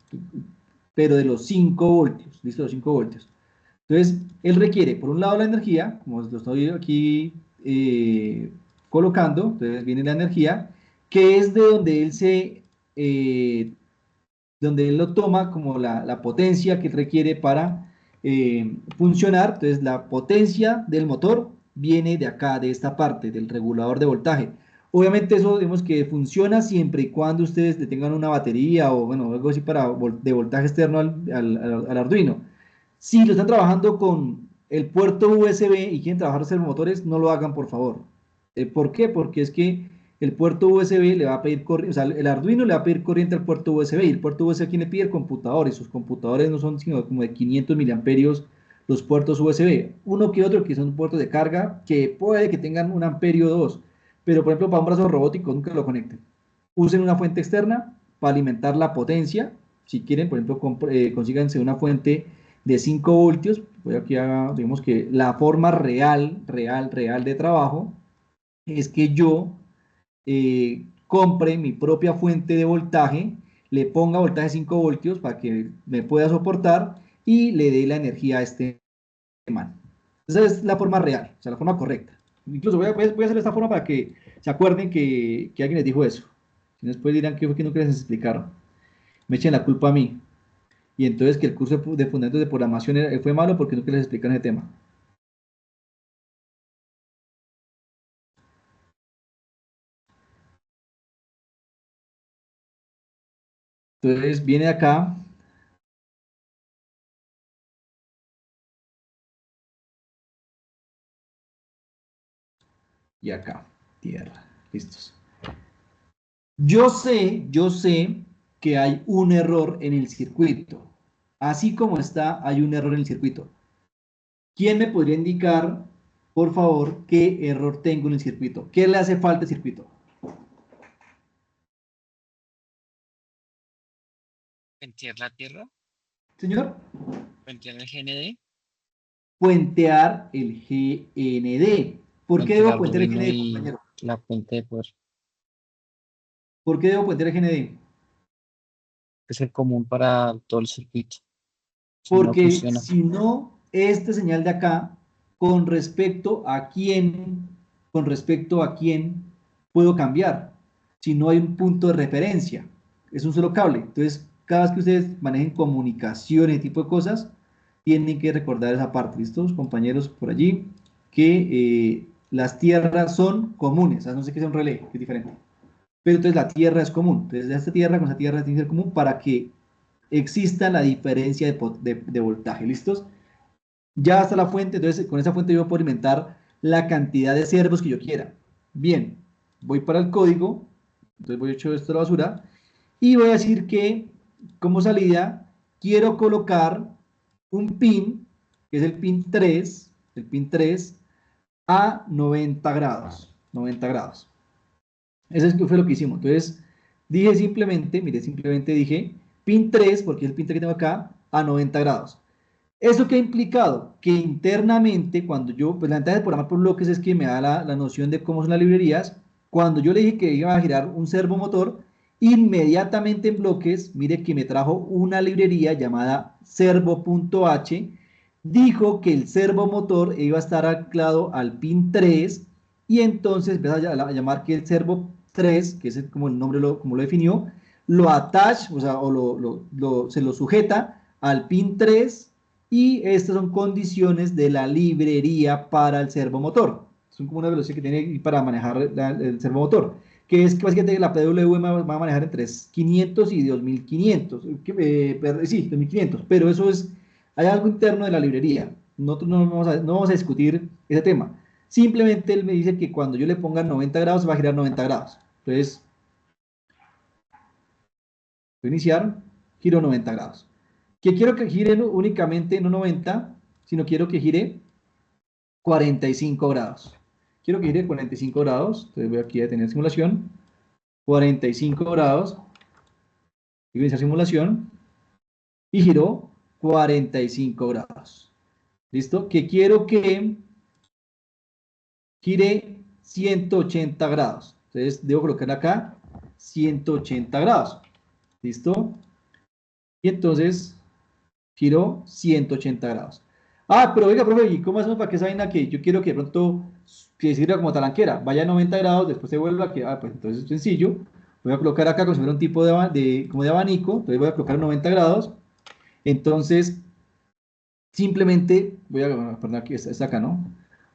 pero de los 5 voltios, listo, los 5 voltios. Entonces, él requiere, por un lado, la energía, como lo estoy aquí colocando, entonces viene la energía, que es de donde él lo toma como la potencia que requiere para funcionar. Entonces, la potencia del motor viene de acá, de esta parte, del regulador de voltaje. Obviamente eso digamos que funciona siempre y cuando ustedes le tengan una batería o bueno, algo así de voltaje externo al Arduino. Si lo están trabajando con el puerto USB y quieren trabajar servomotores, no lo hagan por favor. ¿Por qué? Porque es que el puerto USB le va a pedir corriente, o sea, el Arduino le va a pedir corriente al puerto USB y el puerto USB, ¿quién le pide? El computador, y sus computadores no son sino como de 500 miliamperios los puertos USB. Uno que otro que son puertos de carga que puede que tengan un amperio o dos, pero por ejemplo para un brazo robótico nunca lo conecten. Usen una fuente externa para alimentar la potencia. Si quieren, por ejemplo, consíganse una fuente de 5 voltios. Voy aquí a, digamos que la forma real de trabajo es que yo compre mi propia fuente de voltaje, le ponga voltaje 5 voltios para que me pueda soportar y le dé la energía a este man. Esa es la forma real, o sea, la forma correcta. Incluso voy a hacer esta forma para que se acuerden que alguien les dijo eso. Y después dirán que fue que nunca les explicaron. Me echen la culpa a mí. Y entonces que el curso de fundamentos de programación fue malo porque nunca les explicaron ese tema. Entonces viene acá y acá. Tierra. Listos. Yo sé que hay un error en el circuito. Así como está, hay un error en el circuito. ¿Quién me podría indicar, por favor, qué error tengo en el circuito? ¿Qué le hace falta al circuito? Puentear la tierra, Señor, puentear el GND, puentear el GND. ¿Por qué puente el debo puentear el Arduino GND, y compañero? la puente de poder. ¿Por qué debo puentear el GND? Es el común para todo el circuito. Si no Porque funciona, si no, esta señal de acá, con respecto a quién puedo cambiar, si no hay un punto de referencia, es un solo cable. Entonces, cada vez que ustedes manejen comunicación y tipo de cosas, tienen que recordar esa parte, ¿listos, compañeros por allí? Que las tierras son comunes, a no ser que sea un relé, que es diferente. Pero entonces la tierra es común. Entonces, esta tierra con esa tierra tiene que ser común para que exista la diferencia de voltaje. ¿Listos? Ya está la fuente, entonces con esa fuente yo puedo alimentar la cantidad de servos que yo quiera. Bien, voy para el código, entonces voy a echar esto a la basura y voy a decir que como salida quiero colocar un pin, que es el pin 3 a 90 grados. 90 grados. Eso fue lo que hicimos. Entonces, dije simplemente, mire, simplemente dije pin 3 porque es el pin 3 que tengo acá, a 90 grados. ¿Eso qué ha implicado? Que internamente, cuando yo, pues la ventaja de programar por bloques es que me da la noción de cómo son las librerías. Cuando yo le dije que iba a girar un servomotor, inmediatamente en bloques, mire que me trajo una librería llamada servo.h, dijo que el servomotor iba a estar anclado al pin 3 y entonces empezó a llamar que el servo 3, que es como el nombre como lo definió, lo attach, o sea, o se lo sujeta al pin 3 y estas son condiciones de la librería para el servomotor. Son como una velocidad que tiene para manejar el servomotor, que es que básicamente la PWM va a manejar entre 500 y 2500. Sí, 2500, pero eso es, hay algo interno de la librería. Nosotros no vamos a discutir ese tema. Simplemente él me dice que cuando yo le ponga 90 grados va a girar 90 grados. Entonces, voy a iniciar, giro 90 grados. Que quiero que gire únicamente no 90, sino quiero que gire 45 grados. Quiero que gire 45 grados. Entonces voy aquí a detener simulación. 45 grados. Voy a iniciar simulación. Y giró 45 grados. ¿Listo? Que quiero que gire 180 grados. Entonces debo colocar acá 180 grados. ¿Listo? Y entonces giro 180 grados. Ah, pero oiga, profe, ¿y cómo hacemos para que esa vaina que yo quiero que de pronto que sirva como talanquera? Vaya a 90 grados, después se vuelva a que, pues entonces es sencillo. Voy a colocar acá como si fuera un tipo como de abanico, entonces voy a colocar 90 grados. Entonces, simplemente voy a poner aquí, está acá, ¿no?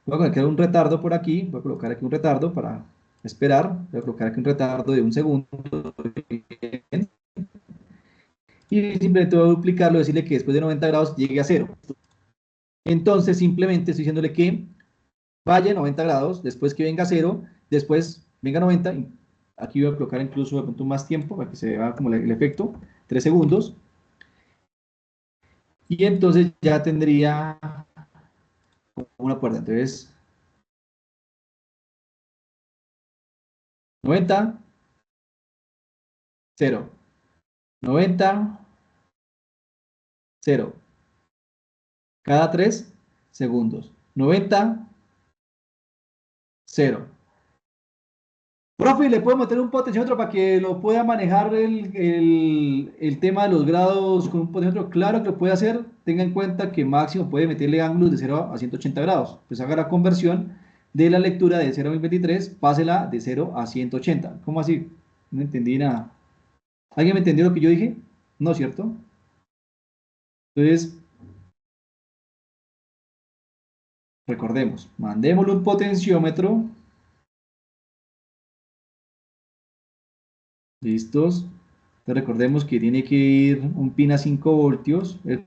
Voy a colocar un retardo por aquí, voy a colocar aquí un retardo para esperar, voy a colocar aquí un retardo de un segundo y simplemente voy a duplicarlo, decirle que después de 90 grados llegue a cero. Entonces simplemente estoy diciéndole que vaya a 90 grados, después que venga a cero, después venga a 90, aquí voy a colocar incluso de pronto más tiempo para que se vea como el efecto, 3 segundos, Y entonces ya tendría una puerta. Entonces, 90, 0. 90, 0. Cada 3 segundos. 90, 0. Profe, ¿le puedo meter un potenciómetro para que lo pueda manejar el tema de los grados con un potenciómetro? Claro que lo puede hacer. Tenga en cuenta que máximo puede meterle ángulos de 0 a 180 grados. Pues haga la conversión de la lectura de 0 a 1023, pásela de 0 a 180. ¿Cómo así? No entendí nada. ¿Alguien me entendió lo que yo dije? No, ¿cierto? Entonces, recordemos, mandémosle un potenciómetro. ¿Listos? Entonces recordemos que tiene que ir un pin a 5 voltios. El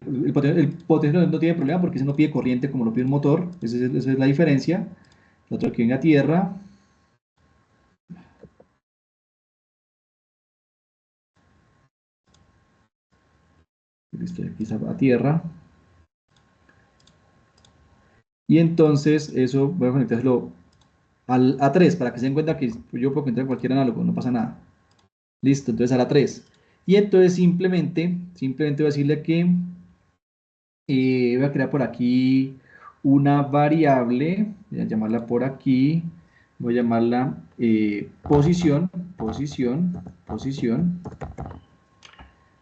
potenciómetro no tiene problema porque ese no pide corriente como lo pide un motor. Esa es la diferencia. El otro que venga a tierra. Listo, aquí está a tierra. Y entonces eso voy a conectárselo al A3 para que se den cuenta que yo puedo conectar cualquier análogo, no pasa nada. Listo, entonces a la 3. Y entonces simplemente voy a decirle que voy a crear por aquí una variable, voy a llamarla por aquí, voy a llamarla posición,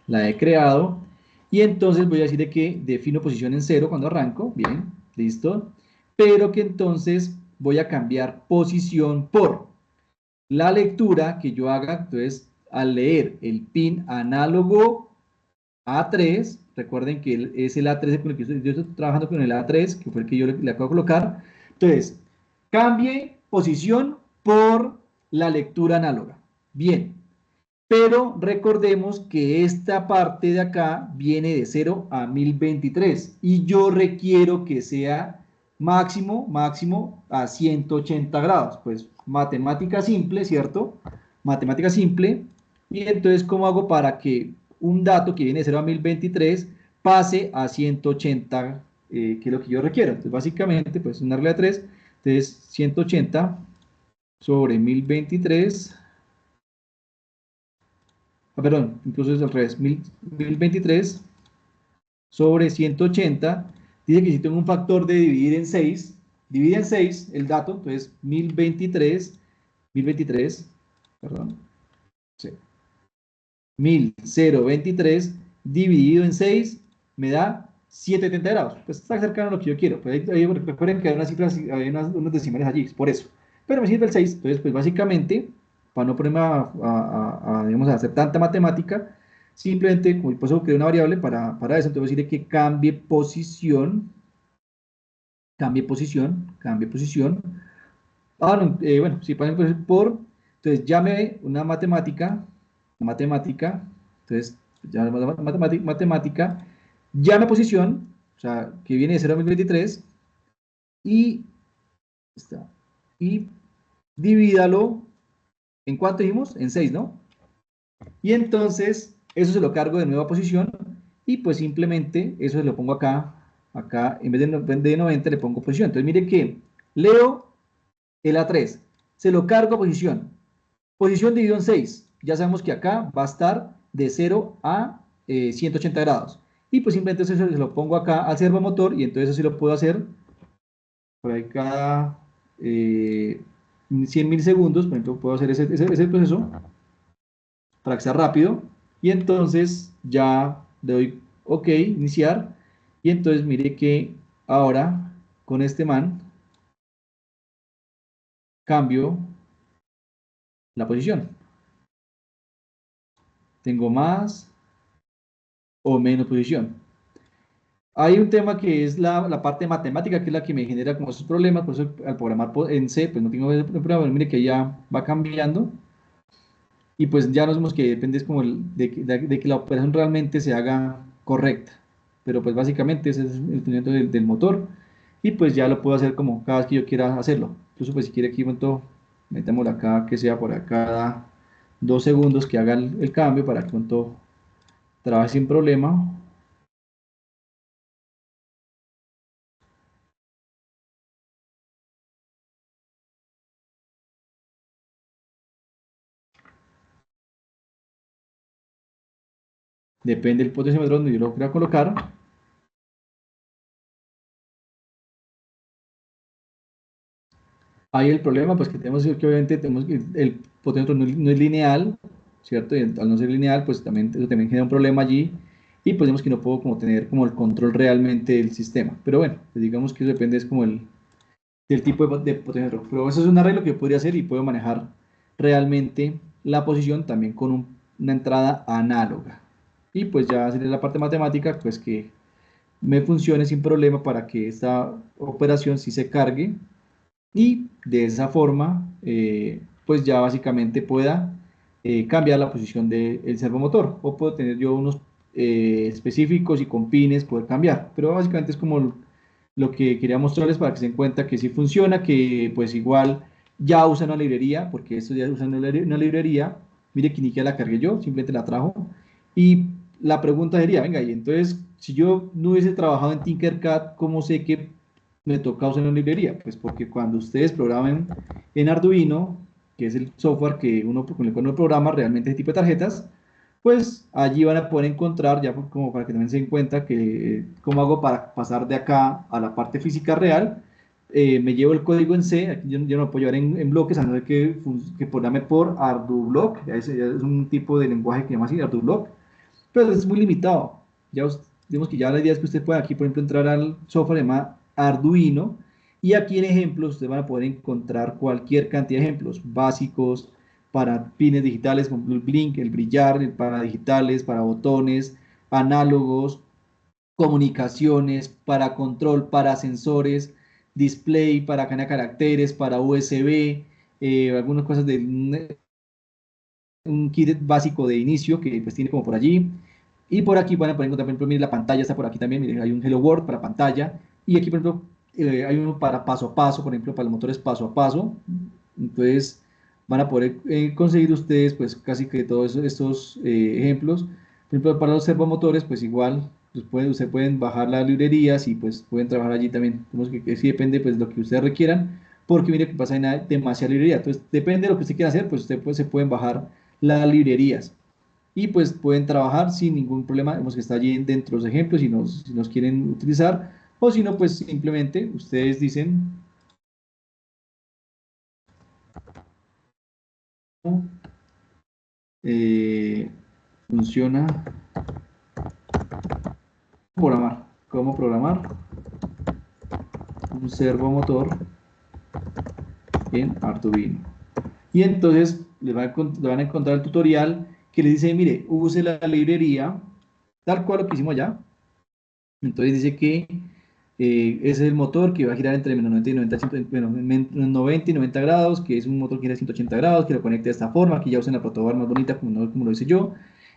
la he creado, y entonces voy a decirle que defino posición en 0 cuando arranco, bien, listo, pero que entonces voy a cambiar posición por la lectura que yo haga, entonces al leer el pin análogo A3, recuerden que es el A3 con el que yo estoy trabajando con el A3, que fue el que yo le acabo de colocar. Entonces, cambie posición por la lectura análoga. Bien, pero recordemos que esta parte de acá viene de 0 a 1023 y yo requiero que sea máximo a 180 grados. Pues matemática simple, ¿cierto? Matemática simple. Y entonces, ¿cómo hago para que un dato que viene de 0 a 1023 pase a 180, que es lo que yo requiero? Entonces, básicamente, pues una regla de 3. Entonces, 180 sobre 1023. Perdón, incluso es al revés, 1023 sobre 180, dice que si tengo un factor de dividir en 6, divide en 6 el dato, entonces 1023, perdón, sí, 1023 dividido en 6 me da 770 grados, pues está cercano a lo que yo quiero, pero recuerden que hay unas cifras, hay unos decimales allí, por eso, pero me sirve el 6, entonces pues básicamente, para no ponerme digamos, a hacer tanta matemática, simplemente, como por eso creé una variable para eso, entonces decirle que cambie posición. Ah, no, bueno, si ponen por, entonces llame matemática, entonces llame matemática, llame posición, o sea, que viene de 0 a 1023, y, está, y divídalo, ¿en cuánto dijimos? En 6, ¿no? Y entonces, eso se lo cargo de nueva posición, y pues simplemente eso se lo pongo acá, en vez de 90 le pongo posición. Entonces mire que leo el A3, se lo cargo a posición. Posición dividido en 6. Ya sabemos que acá va a estar de 0 a 180 grados. Y pues simplemente eso se lo pongo acá al servomotor y entonces eso sí lo puedo hacer por ahí cada 100 milisegundos. Por ejemplo, puedo hacer ese proceso para que sea rápido. Y entonces ya le doy OK, iniciar. Y entonces mire que ahora con este man cambio la posición. Tengo más o menos posición. Hay un tema que es la parte matemática, que es la que me genera como esos problemas, por eso al programar en C, pues no tengo problema, mire que ya va cambiando, y pues ya nos vemos que depende es como de que la operación realmente se haga correcta, pero pues básicamente ese es el funcionamiento del motor, y pues ya lo puedo hacer como cada vez que yo quiera hacerlo. Incluso pues si quiere aquí, momento, metámoslo acá, que sea por acá 2 segundos que haga el cambio para que pronto trabaje sin problema. depende del potenciómetro donde yo lo quiera colocar. Ahí el problema, pues que tenemos que obviamente tenemos que el potenciómetro no es lineal, ¿cierto? Y al no ser lineal, pues también eso también genera un problema allí y pues digamos que no puedo como tener como el control realmente del sistema. Pero bueno, pues digamos que eso depende es como del tipo de potenciómetro. Pero eso es un arreglo que yo podría hacer y puedo manejar realmente la posición también con una entrada análoga. Y pues ya sería la parte matemática, pues que me funcione sin problema para que esta operación sí se cargue y de esa forma, pues ya básicamente pueda cambiar la posición del servomotor o puedo tener yo unos específicos y con pines poder cambiar, pero básicamente es como lo que quería mostrarles para que se den cuenta que sí funciona, que pues igual ya usan una librería, porque esto ya usan una librería, mire que ni siquiera la cargué yo, simplemente la trajo, y la pregunta sería, venga, y entonces, si yo no hubiese trabajado en Tinkercad, ¿cómo sé que me toca usar una librería? Pues porque cuando ustedes programen en Arduino, que es el software que uno, con el cual uno programa realmente ese tipo de tarjetas, pues allí van a poder encontrar, ya como para que también se den cuenta que cómo hago para pasar de acá a la parte física real. Me llevo el código en C, aquí yo no lo puedo llevar en bloques, a no ser que programe por ArduBlock, ya es un tipo de lenguaje que se llama así, ArduBlock, pero es muy limitado. Ya digamos que ya la idea es que usted pueda aquí, por ejemplo, entrar al software llamado Arduino y aquí en ejemplos ustedes van a poder encontrar cualquier cantidad de ejemplos básicos para pines digitales, como el blink, el brillar, para digitales, para botones, análogos, comunicaciones, para control, para sensores, display, para cadena de caracteres, para USB, algunas cosas de un kit básico de inicio que pues tiene como por allí. Y por aquí van a poder encontrar, por ejemplo, mire, la pantalla está por aquí también, mire, hay un Hello World para pantalla. Y aquí, por ejemplo, hay uno para paso a paso, por ejemplo, para los motores paso a paso. Entonces, van a poder conseguir ustedes, pues, casi que todos estos ejemplos. Por ejemplo, para los servomotores, pues, igual, pues, ustedes pueden bajar las librerías y, pues, pueden trabajar allí también. Como que sí depende, pues, de lo que ustedes requieran, porque mire que pasa en demasiada librería. Entonces, depende de lo que usted quiera hacer, pues, ustedes pues, se pueden bajar las librerías y pues pueden trabajar sin ningún problema, vemos que está allí dentro de los ejemplos si nos quieren utilizar o si no pues simplemente ustedes dicen eh, funciona cómo programar un servomotor en Arduino y entonces le van a encontrar el tutorial que les dice mire use la librería tal cual lo que hicimos allá. Entonces dice que ese es el motor que va a girar entre menos 90 y 90, bueno, 90 y 90 grados, que es un motor que gira 180 grados, que lo conecte de esta forma, que ya usen la protobar más bonita como, como lo hice yo,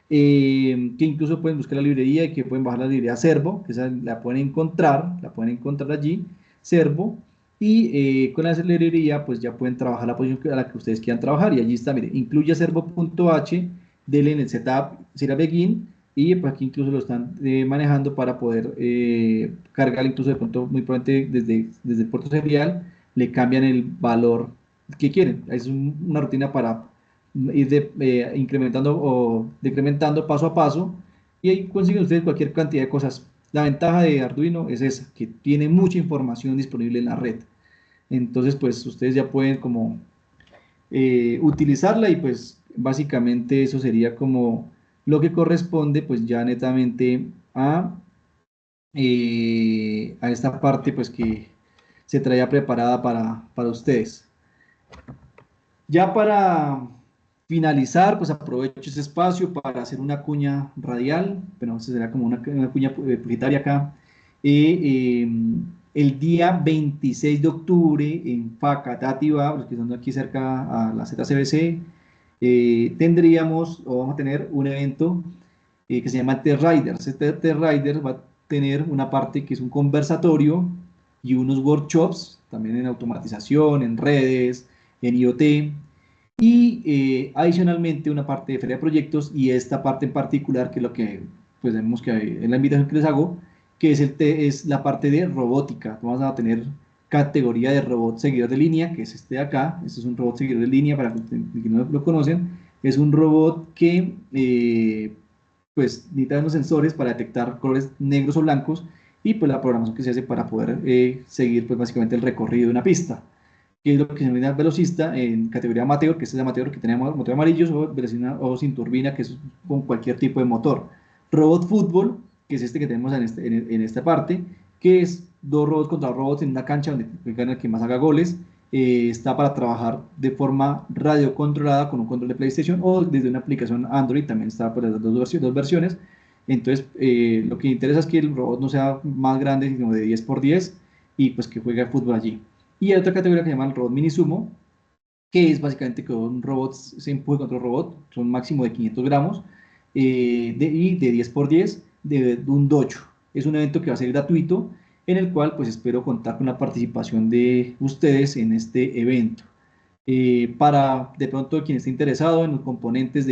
que incluso pueden buscar la librería y que pueden bajar la librería Servo, que esa la pueden encontrar allí, Servo, y con esa librería pues ya pueden trabajar la posición a la que ustedes quieran trabajar, y allí está, mire, incluye servo.h, denle en el setup, será begin, y pues aquí incluso lo están manejando para poder cargar incluso de pronto muy probablemente desde el puerto serial le cambian el valor que quieren. Es una rutina para ir incrementando o decrementando paso a paso y ahí consiguen ustedes cualquier cantidad de cosas. La ventaja de Arduino es esa, que tiene mucha información disponible en la red. Entonces pues ustedes ya pueden como utilizarla y pues básicamente eso sería como lo que corresponde pues ya netamente a esta parte pues que se traía preparada para ustedes. Ya para finalizar, pues aprovecho este espacio para hacer una cuña radial, pero bueno, será como una cuña publicitaria acá. El día 26 de octubre en Facatativá, los que están aquí cerca a la ZCBC, tendríamos o vamos a tener un evento que se llama T-Riders. Este T-Rider va a tener una parte que es un conversatorio y unos workshops, también en automatización, en redes, en IoT, y adicionalmente una parte de feria de proyectos y esta parte en particular que es lo que pues vemos que es la invitación que les hago, que es, es la parte de robótica. Vamos a tener categoría de robot seguidor de línea, que es este de acá. Este es un robot seguidor de línea para los que no lo conocen. Es un robot que pues necesitan unos sensores para detectar colores negros o blancos y pues la programación que se hace para poder seguir pues básicamente el recorrido de una pista, que es lo que se denomina velocista en categoría amateur, que es el amateur que tenemos motor amarillos, o velocista o sin turbina, que es con cualquier tipo de motor. Robot fútbol, que es este que tenemos en esta parte, que es dos robots contra robots en una cancha donde gana el que más haga goles. Está para trabajar de forma radiocontrolada con un control de PlayStation o desde una aplicación Android, también está por las dos versiones. Entonces, lo que interesa es que el robot no sea más grande, sino de 10 por 10, y pues que juegue fútbol allí. Y hay otra categoría que se llama el robot mini sumo, que es básicamente que un robot se empuje contra otro robot, son máximo de 500 gramos, y de 10 por 10 de un dojo. Es un evento que va a ser gratuito, en el cual pues espero contar con la participación de ustedes en este evento. Para de pronto quien esté interesado en los componentes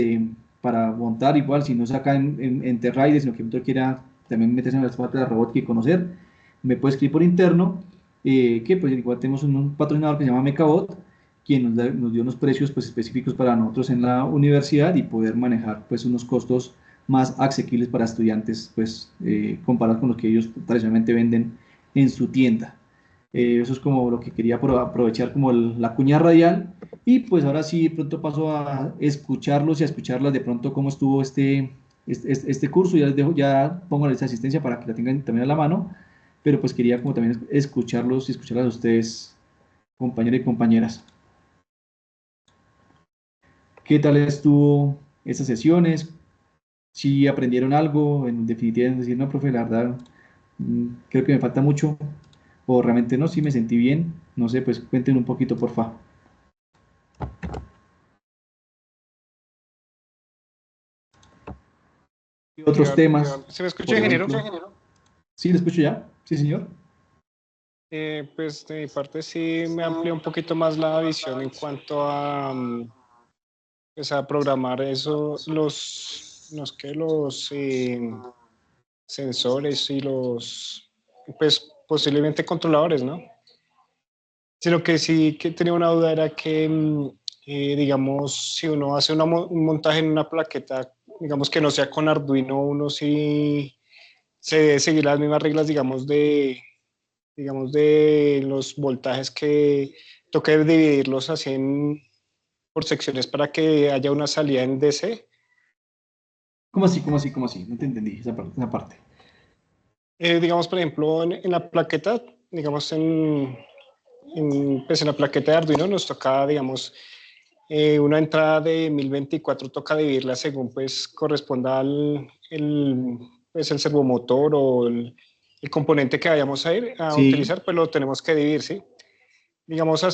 para montar, igual si no es acá en Terraide, sino que de pronto quiera también meterse en las partes de la robótica y conocer, me puede escribir por interno, que pues igual tenemos un patrocinador que se llama Mecabot, quien nos dio unos precios pues específicos para nosotros en la universidad y poder manejar pues unos costos más asequibles para estudiantes, pues comparados con los que ellos tradicionalmente venden en su tienda. Eso es como lo que quería aprovechar como la cuña radial, y pues ahora sí pronto paso a escucharlos y a escucharlas de pronto cómo estuvo este curso. Ya les dejo, ya pongo la lista de asistencia para que la tengan también a la mano, pero pues quería como también escucharlos y escucharlas a ustedes, compañeros y compañeras. ¿Qué tal estuvo estas sesiones? Si aprendieron algo, en definitiva, es decir, no, profe, la verdad, creo que me falta mucho, o realmente no, sí me sentí bien, no sé, pues cuenten un poquito, por favor. ¿Qué otros temas? ¿Se me escucha, Por ingeniero? ejemplo, ¿sí le escucho ya? Sí, señor. Pues de mi parte sí me amplió un poquito más la visión en cuanto a, pues a programar eso, los sensores y pues posiblemente controladores, ¿no? Sino que sí que tenía una duda era que, digamos, si uno hace un montaje en una plaqueta, digamos que no sea con Arduino, uno sí se debe seguir las mismas reglas, digamos, de los voltajes que toca dividirlos así por secciones para que haya una salida en DC. ¿Cómo así, cómo así, cómo así? No te entendí esa parte. Digamos, por ejemplo, en la plaqueta, digamos, pues en la plaqueta de Arduino nos toca, digamos, una entrada de 1024 toca dividirla según pues corresponda pues, el servomotor o el componente que vayamos a ir a Sí, utilizar, pues lo tenemos que dividir, ¿sí? Digamos, al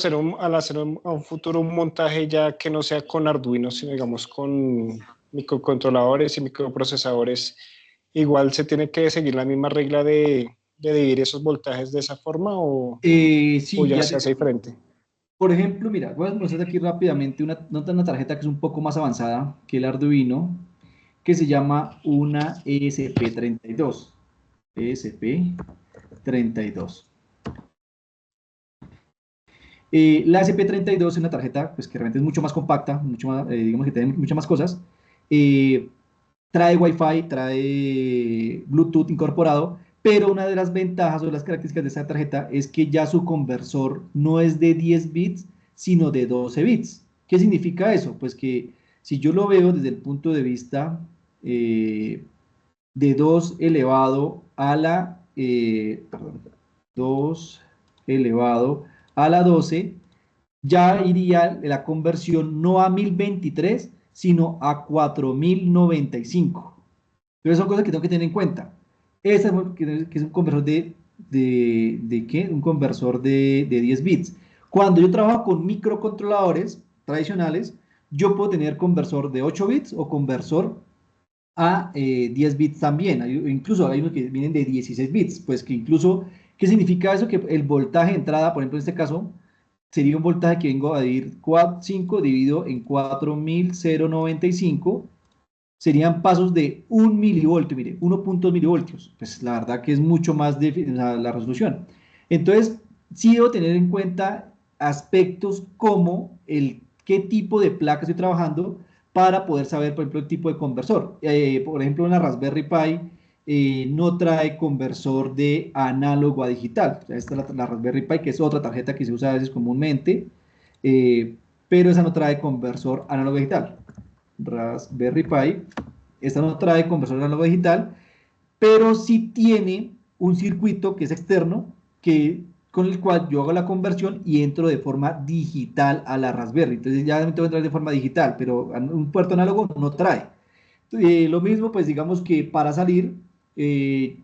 hacer a un futuro un montaje ya que no sea con Arduino, sino digamos con microcontroladores y microprocesadores, igual se tiene que seguir la misma regla de dividir esos voltajes de esa forma o sí, ya ya se te hace explico. diferente. Por ejemplo, mira, voy a mostrar aquí rápidamente una tarjeta que es un poco más avanzada que el Arduino, que se llama una ESP32. ESP32. La ESP32 es una tarjeta pues, que realmente es mucho más compacta, mucho más, digamos que tiene muchas más cosas. Eh, Trae Wi-Fi, trae Bluetooth incorporado, pero una de las ventajas o las características de esta tarjeta es que ya su conversor no es de 10 bits, sino de 12 bits. ¿Qué significa eso? Pues que si yo lo veo desde el punto de vista de 2 elevado a perdón, 2 elevado a la 12, ya iría la conversión no a 1023, sino a 4095. Pero son cosas que tengo que tener en cuenta. Esta que es un conversor ¿de qué? Un conversor de 10 bits. Cuando yo trabajo con microcontroladores tradicionales, yo puedo tener conversor de 8 bits o conversor a 10 bits también. Incluso hay unos que vienen de 16 bits. Pues que incluso, ¿qué significa eso? Que el voltaje de entrada, por ejemplo, en este caso, sería un voltaje que vengo a dividir 5 dividido en 4095, serían pasos de 1 milivoltio, mire, 1.2 milivoltios. Pues la verdad que es mucho más de la resolución. Entonces, sí debo tener en cuenta aspectos como qué tipo de placa estoy trabajando para poder saber, por ejemplo, el tipo de conversor. Por ejemplo, una Raspberry Pi no trae conversor de análogo a digital. O sea, esta es la Raspberry Pi, que es otra tarjeta que se usa a veces comúnmente, pero esa no trae conversor análogo a digital. Raspberry Pi, esta no trae conversor análogo a digital, pero sí tiene un circuito que es externo, con el cual yo hago la conversión y entro de forma digital a la Raspberry. Entonces ya me tengo que entrar de forma digital, pero un puerto análogo no trae. Lo mismo, pues digamos que para salir,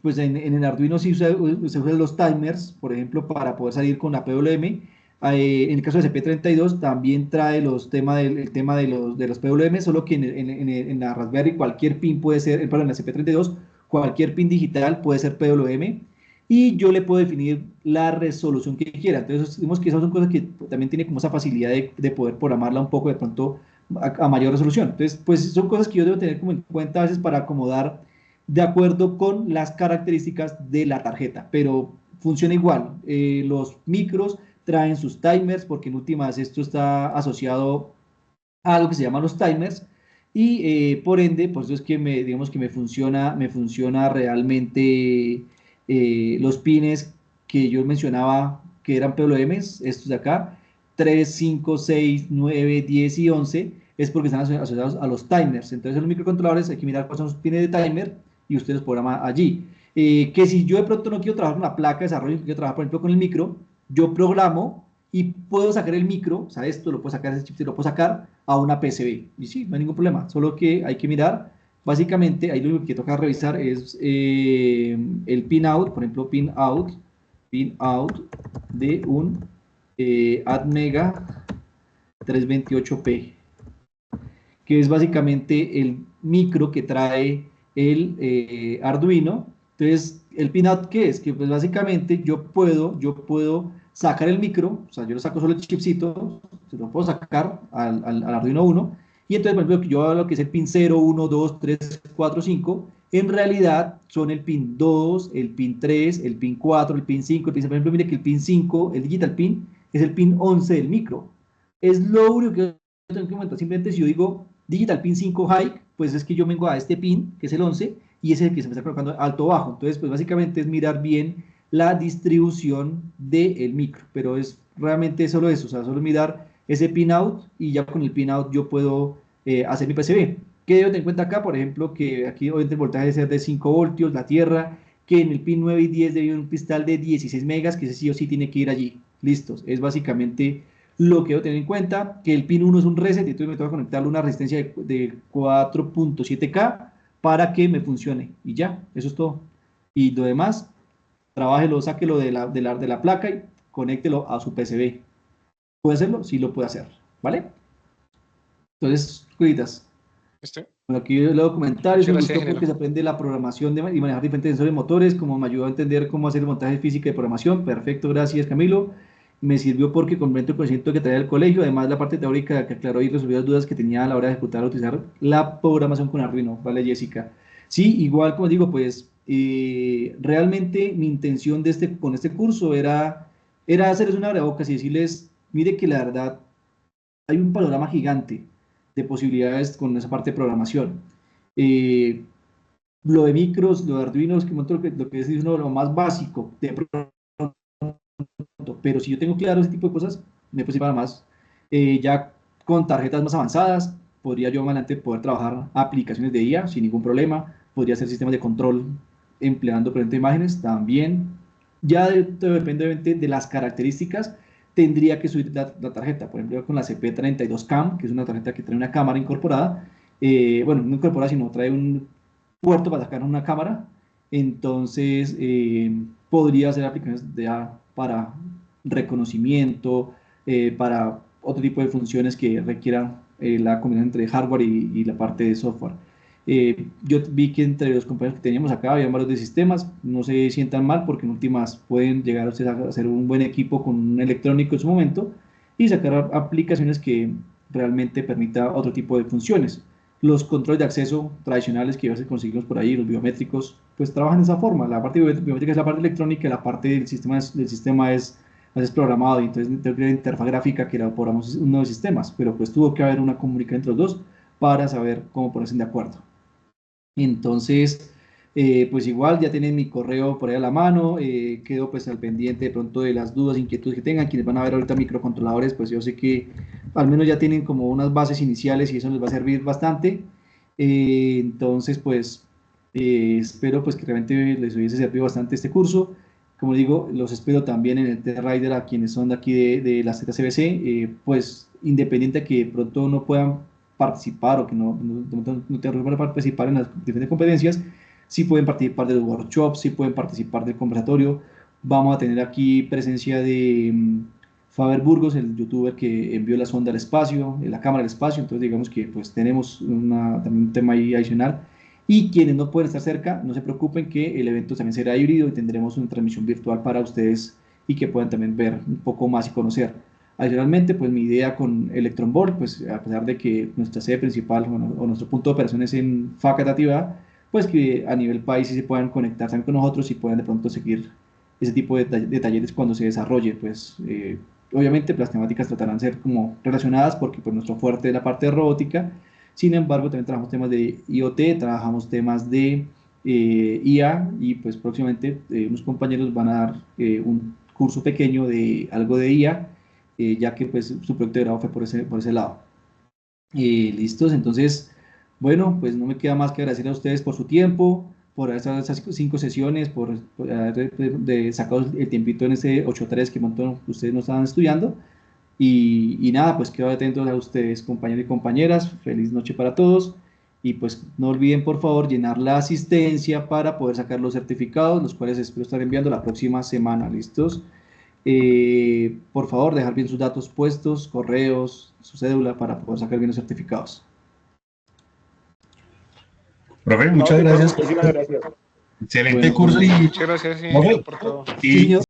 pues en el Arduino sí se usan los timers, por ejemplo, para poder salir con la PWM. En el caso de CP32 también trae el tema de los PWM, solo que en la Raspberry cualquier pin puede ser, perdón, en la CP32 cualquier pin digital puede ser PWM y yo le puedo definir la resolución que quiera. Entonces, digamos que esas son cosas que también tiene como esa facilidad de poder programarla un poco de pronto a mayor resolución. Entonces, pues son cosas que yo debo tener como en cuenta a veces para acomodar de acuerdo con las características de la tarjeta, pero funciona igual. Los micros traen sus timers porque en últimas esto está asociado a algo que se llama los timers y por ende, pues es que digamos que me funciona realmente los pines que yo mencionaba que eran PWMs, estos de acá, 3 5 6 9 10 y 11 es porque están asociados a los timers. Entonces, en los microcontroladores hay que mirar cuáles son los pines de timer y usted los programa allí. Que si yo de pronto no quiero trabajar con la placa de desarrollo, quiero trabajar, por ejemplo, con el micro, yo programo y puedo sacar el micro, o sea, esto lo puedo sacar, ese chip lo puedo sacar a una PCB. Y sí, no hay ningún problema, solo que hay que mirar. Básicamente, ahí lo único que toca revisar es el pin out, por ejemplo, pin out de un ATmega 328P, que es básicamente el micro que trae el Arduino. Entonces, el pinout, ¿qué es? Que pues básicamente yo puedo sacar el micro, o sea, yo lo saco solo el chipcito, se lo puedo sacar al Arduino 1, y entonces, por ejemplo, yo hago lo que es el pin 0, 1, 2, 3, 4, 5, en realidad son el pin 2, el pin 3, el pin 4, el pin 5, el pin 6. Por ejemplo, mire que el pin 5, el digital pin, es el pin 11 del micro. Es lo único que tengo que comentar. Simplemente si yo digo digital pin 5 high, pues es que yo vengo a este pin, que es el 11, y ese es el que se me está colocando alto o bajo. Entonces, pues básicamente es mirar bien la distribución del micro, pero es realmente solo eso, o sea, solo mirar ese pin out y ya con el pin out yo puedo hacer mi PCB. ¿Qué debo tener en cuenta acá? Por ejemplo, que aquí obviamente el voltaje debe ser de 5 voltios, la tierra, que en el pin 9 y 10 debe haber un cristal de 16 megas, que ese sí o sí tiene que ir allí. Listos. Es básicamente lo que debo tener en cuenta, que el pin 1 es un reset, y entonces me tengo que conectarle una resistencia de 4.7K para que me funcione. Y ya, eso es todo. Y lo demás, trabájelo, sáquelo de la placa y conéctelo a su PCB. ¿Puede hacerlo? Sí lo puede hacer. ¿Vale? Entonces, cuiditas. Bueno, aquí leo comentarios. Me gustó porque se aprende la programación y manejar diferentes sensores motores, como me ayudó a entender cómo hacer el montaje físico y programación. Perfecto, gracias Camilo. Me sirvió porque complemento el conocimiento que traía del colegio, además la parte teórica que aclaró y resolvió las dudas que tenía a la hora de ejecutar o utilizar la programación con Arduino. Vale, Jessica. Sí, igual como digo, pues realmente mi intención con este curso era hacerles una abrebocas y decirles, mire que la verdad hay un panorama gigante de posibilidades con esa parte de programación. Eh, lo de micros, lo de Arduinos, lo que es uno de lo más básico de pero si yo tengo claro ese tipo de cosas, me puedo ir para más. Ya con tarjetas más avanzadas, podría yo más adelante poder trabajar aplicaciones de IA sin ningún problema, podría hacer sistemas de control empleando, por ejemplo, imágenes también. Ya depende obviamente de las características, tendría que subir la tarjeta, por ejemplo, con la CP32CAM, que es una tarjeta que trae una cámara incorporada, bueno, no incorporada, sino trae un puerto para sacar una cámara, entonces podría hacer aplicaciones de IA para reconocimiento, para otro tipo de funciones que requieran la combinación entre hardware y la parte de software. Yo vi que entre los compañeros que teníamos acá había varios de sistemas, no se sientan mal porque en últimas pueden llegar a ustedes a hacer un buen equipo con un electrónico en su momento y sacar aplicaciones que realmente permita otro tipo de funciones. Los controles de acceso tradicionales que a veces conseguimos por ahí, los biométricos, pues trabajan de esa forma. La parte biométrica es la parte electrónica y la parte del sistema es programado, y entonces tengo que la interfaz gráfica que elaboramos uno de los sistemas, pero pues tuvo que haber una comunicación entre los dos para saber cómo ponerse de acuerdo. Entonces, pues igual ya tienen mi correo por ahí a la mano, quedo pues al pendiente de pronto de las dudas, inquietudes que tengan. Quienes van a ver ahorita microcontroladores, pues yo sé que al menos ya tienen como unas bases iniciales y eso les va a servir bastante. Entonces, pues espero pues que realmente les hubiese servido bastante este curso. Como digo, los espero también en el T-Rider a quienes son de aquí de la ZCBC, pues independiente de que de pronto no puedan participar o que no tengan para participar en las diferentes competencias, sí pueden participar del workshop, sí pueden participar del conversatorio. Vamos a tener aquí presencia de Faber Burgos, el youtuber que envió la sonda al espacio, la cámara al espacio, entonces digamos que pues tenemos también un tema ahí adicional. Y quienes no pueden estar cerca, no se preocupen que el evento también será híbrido y tendremos una transmisión virtual para ustedes y que puedan también ver un poco más y conocer. Adicionalmente, pues mi idea con Electron Board, pues a pesar de que nuestra sede principal o nuestro punto de operación es en Facatativá, pues que a nivel país sí se puedan conectar también con nosotros y puedan de pronto seguir ese tipo de talleres cuando se desarrolle. Pues obviamente pues, las temáticas tratarán de ser como relacionadas porque pues nuestro fuerte es la parte de robótica. Sin embargo, también trabajamos temas de IoT, trabajamos temas de IA y pues próximamente unos compañeros van a dar un curso pequeño de algo de IA, ya que pues su proyecto de grado fue por ese lado. Listos, entonces, bueno, pues no me queda más que agradecer a ustedes por su tiempo, por esas 5 sesiones, por haber sacado el tiempito en ese 8.3 que montón ustedes no estaban estudiando. Y nada, pues quedo atentos a ustedes, compañeros y compañeras. Feliz noche para todos. Y pues no olviden, por favor, llenar la asistencia para poder sacar los certificados, los cuales espero estar enviando la próxima semana. ¿Listos? Por favor, dejar bien sus datos puestos, correos, su cédula para poder sacar bien los certificados. Profe, No, muchas de acuerdo, gracias. muchísimas gracias. Excelente Bueno, curso y Muchas gracias, sí, profe, por todo. sí, y señor.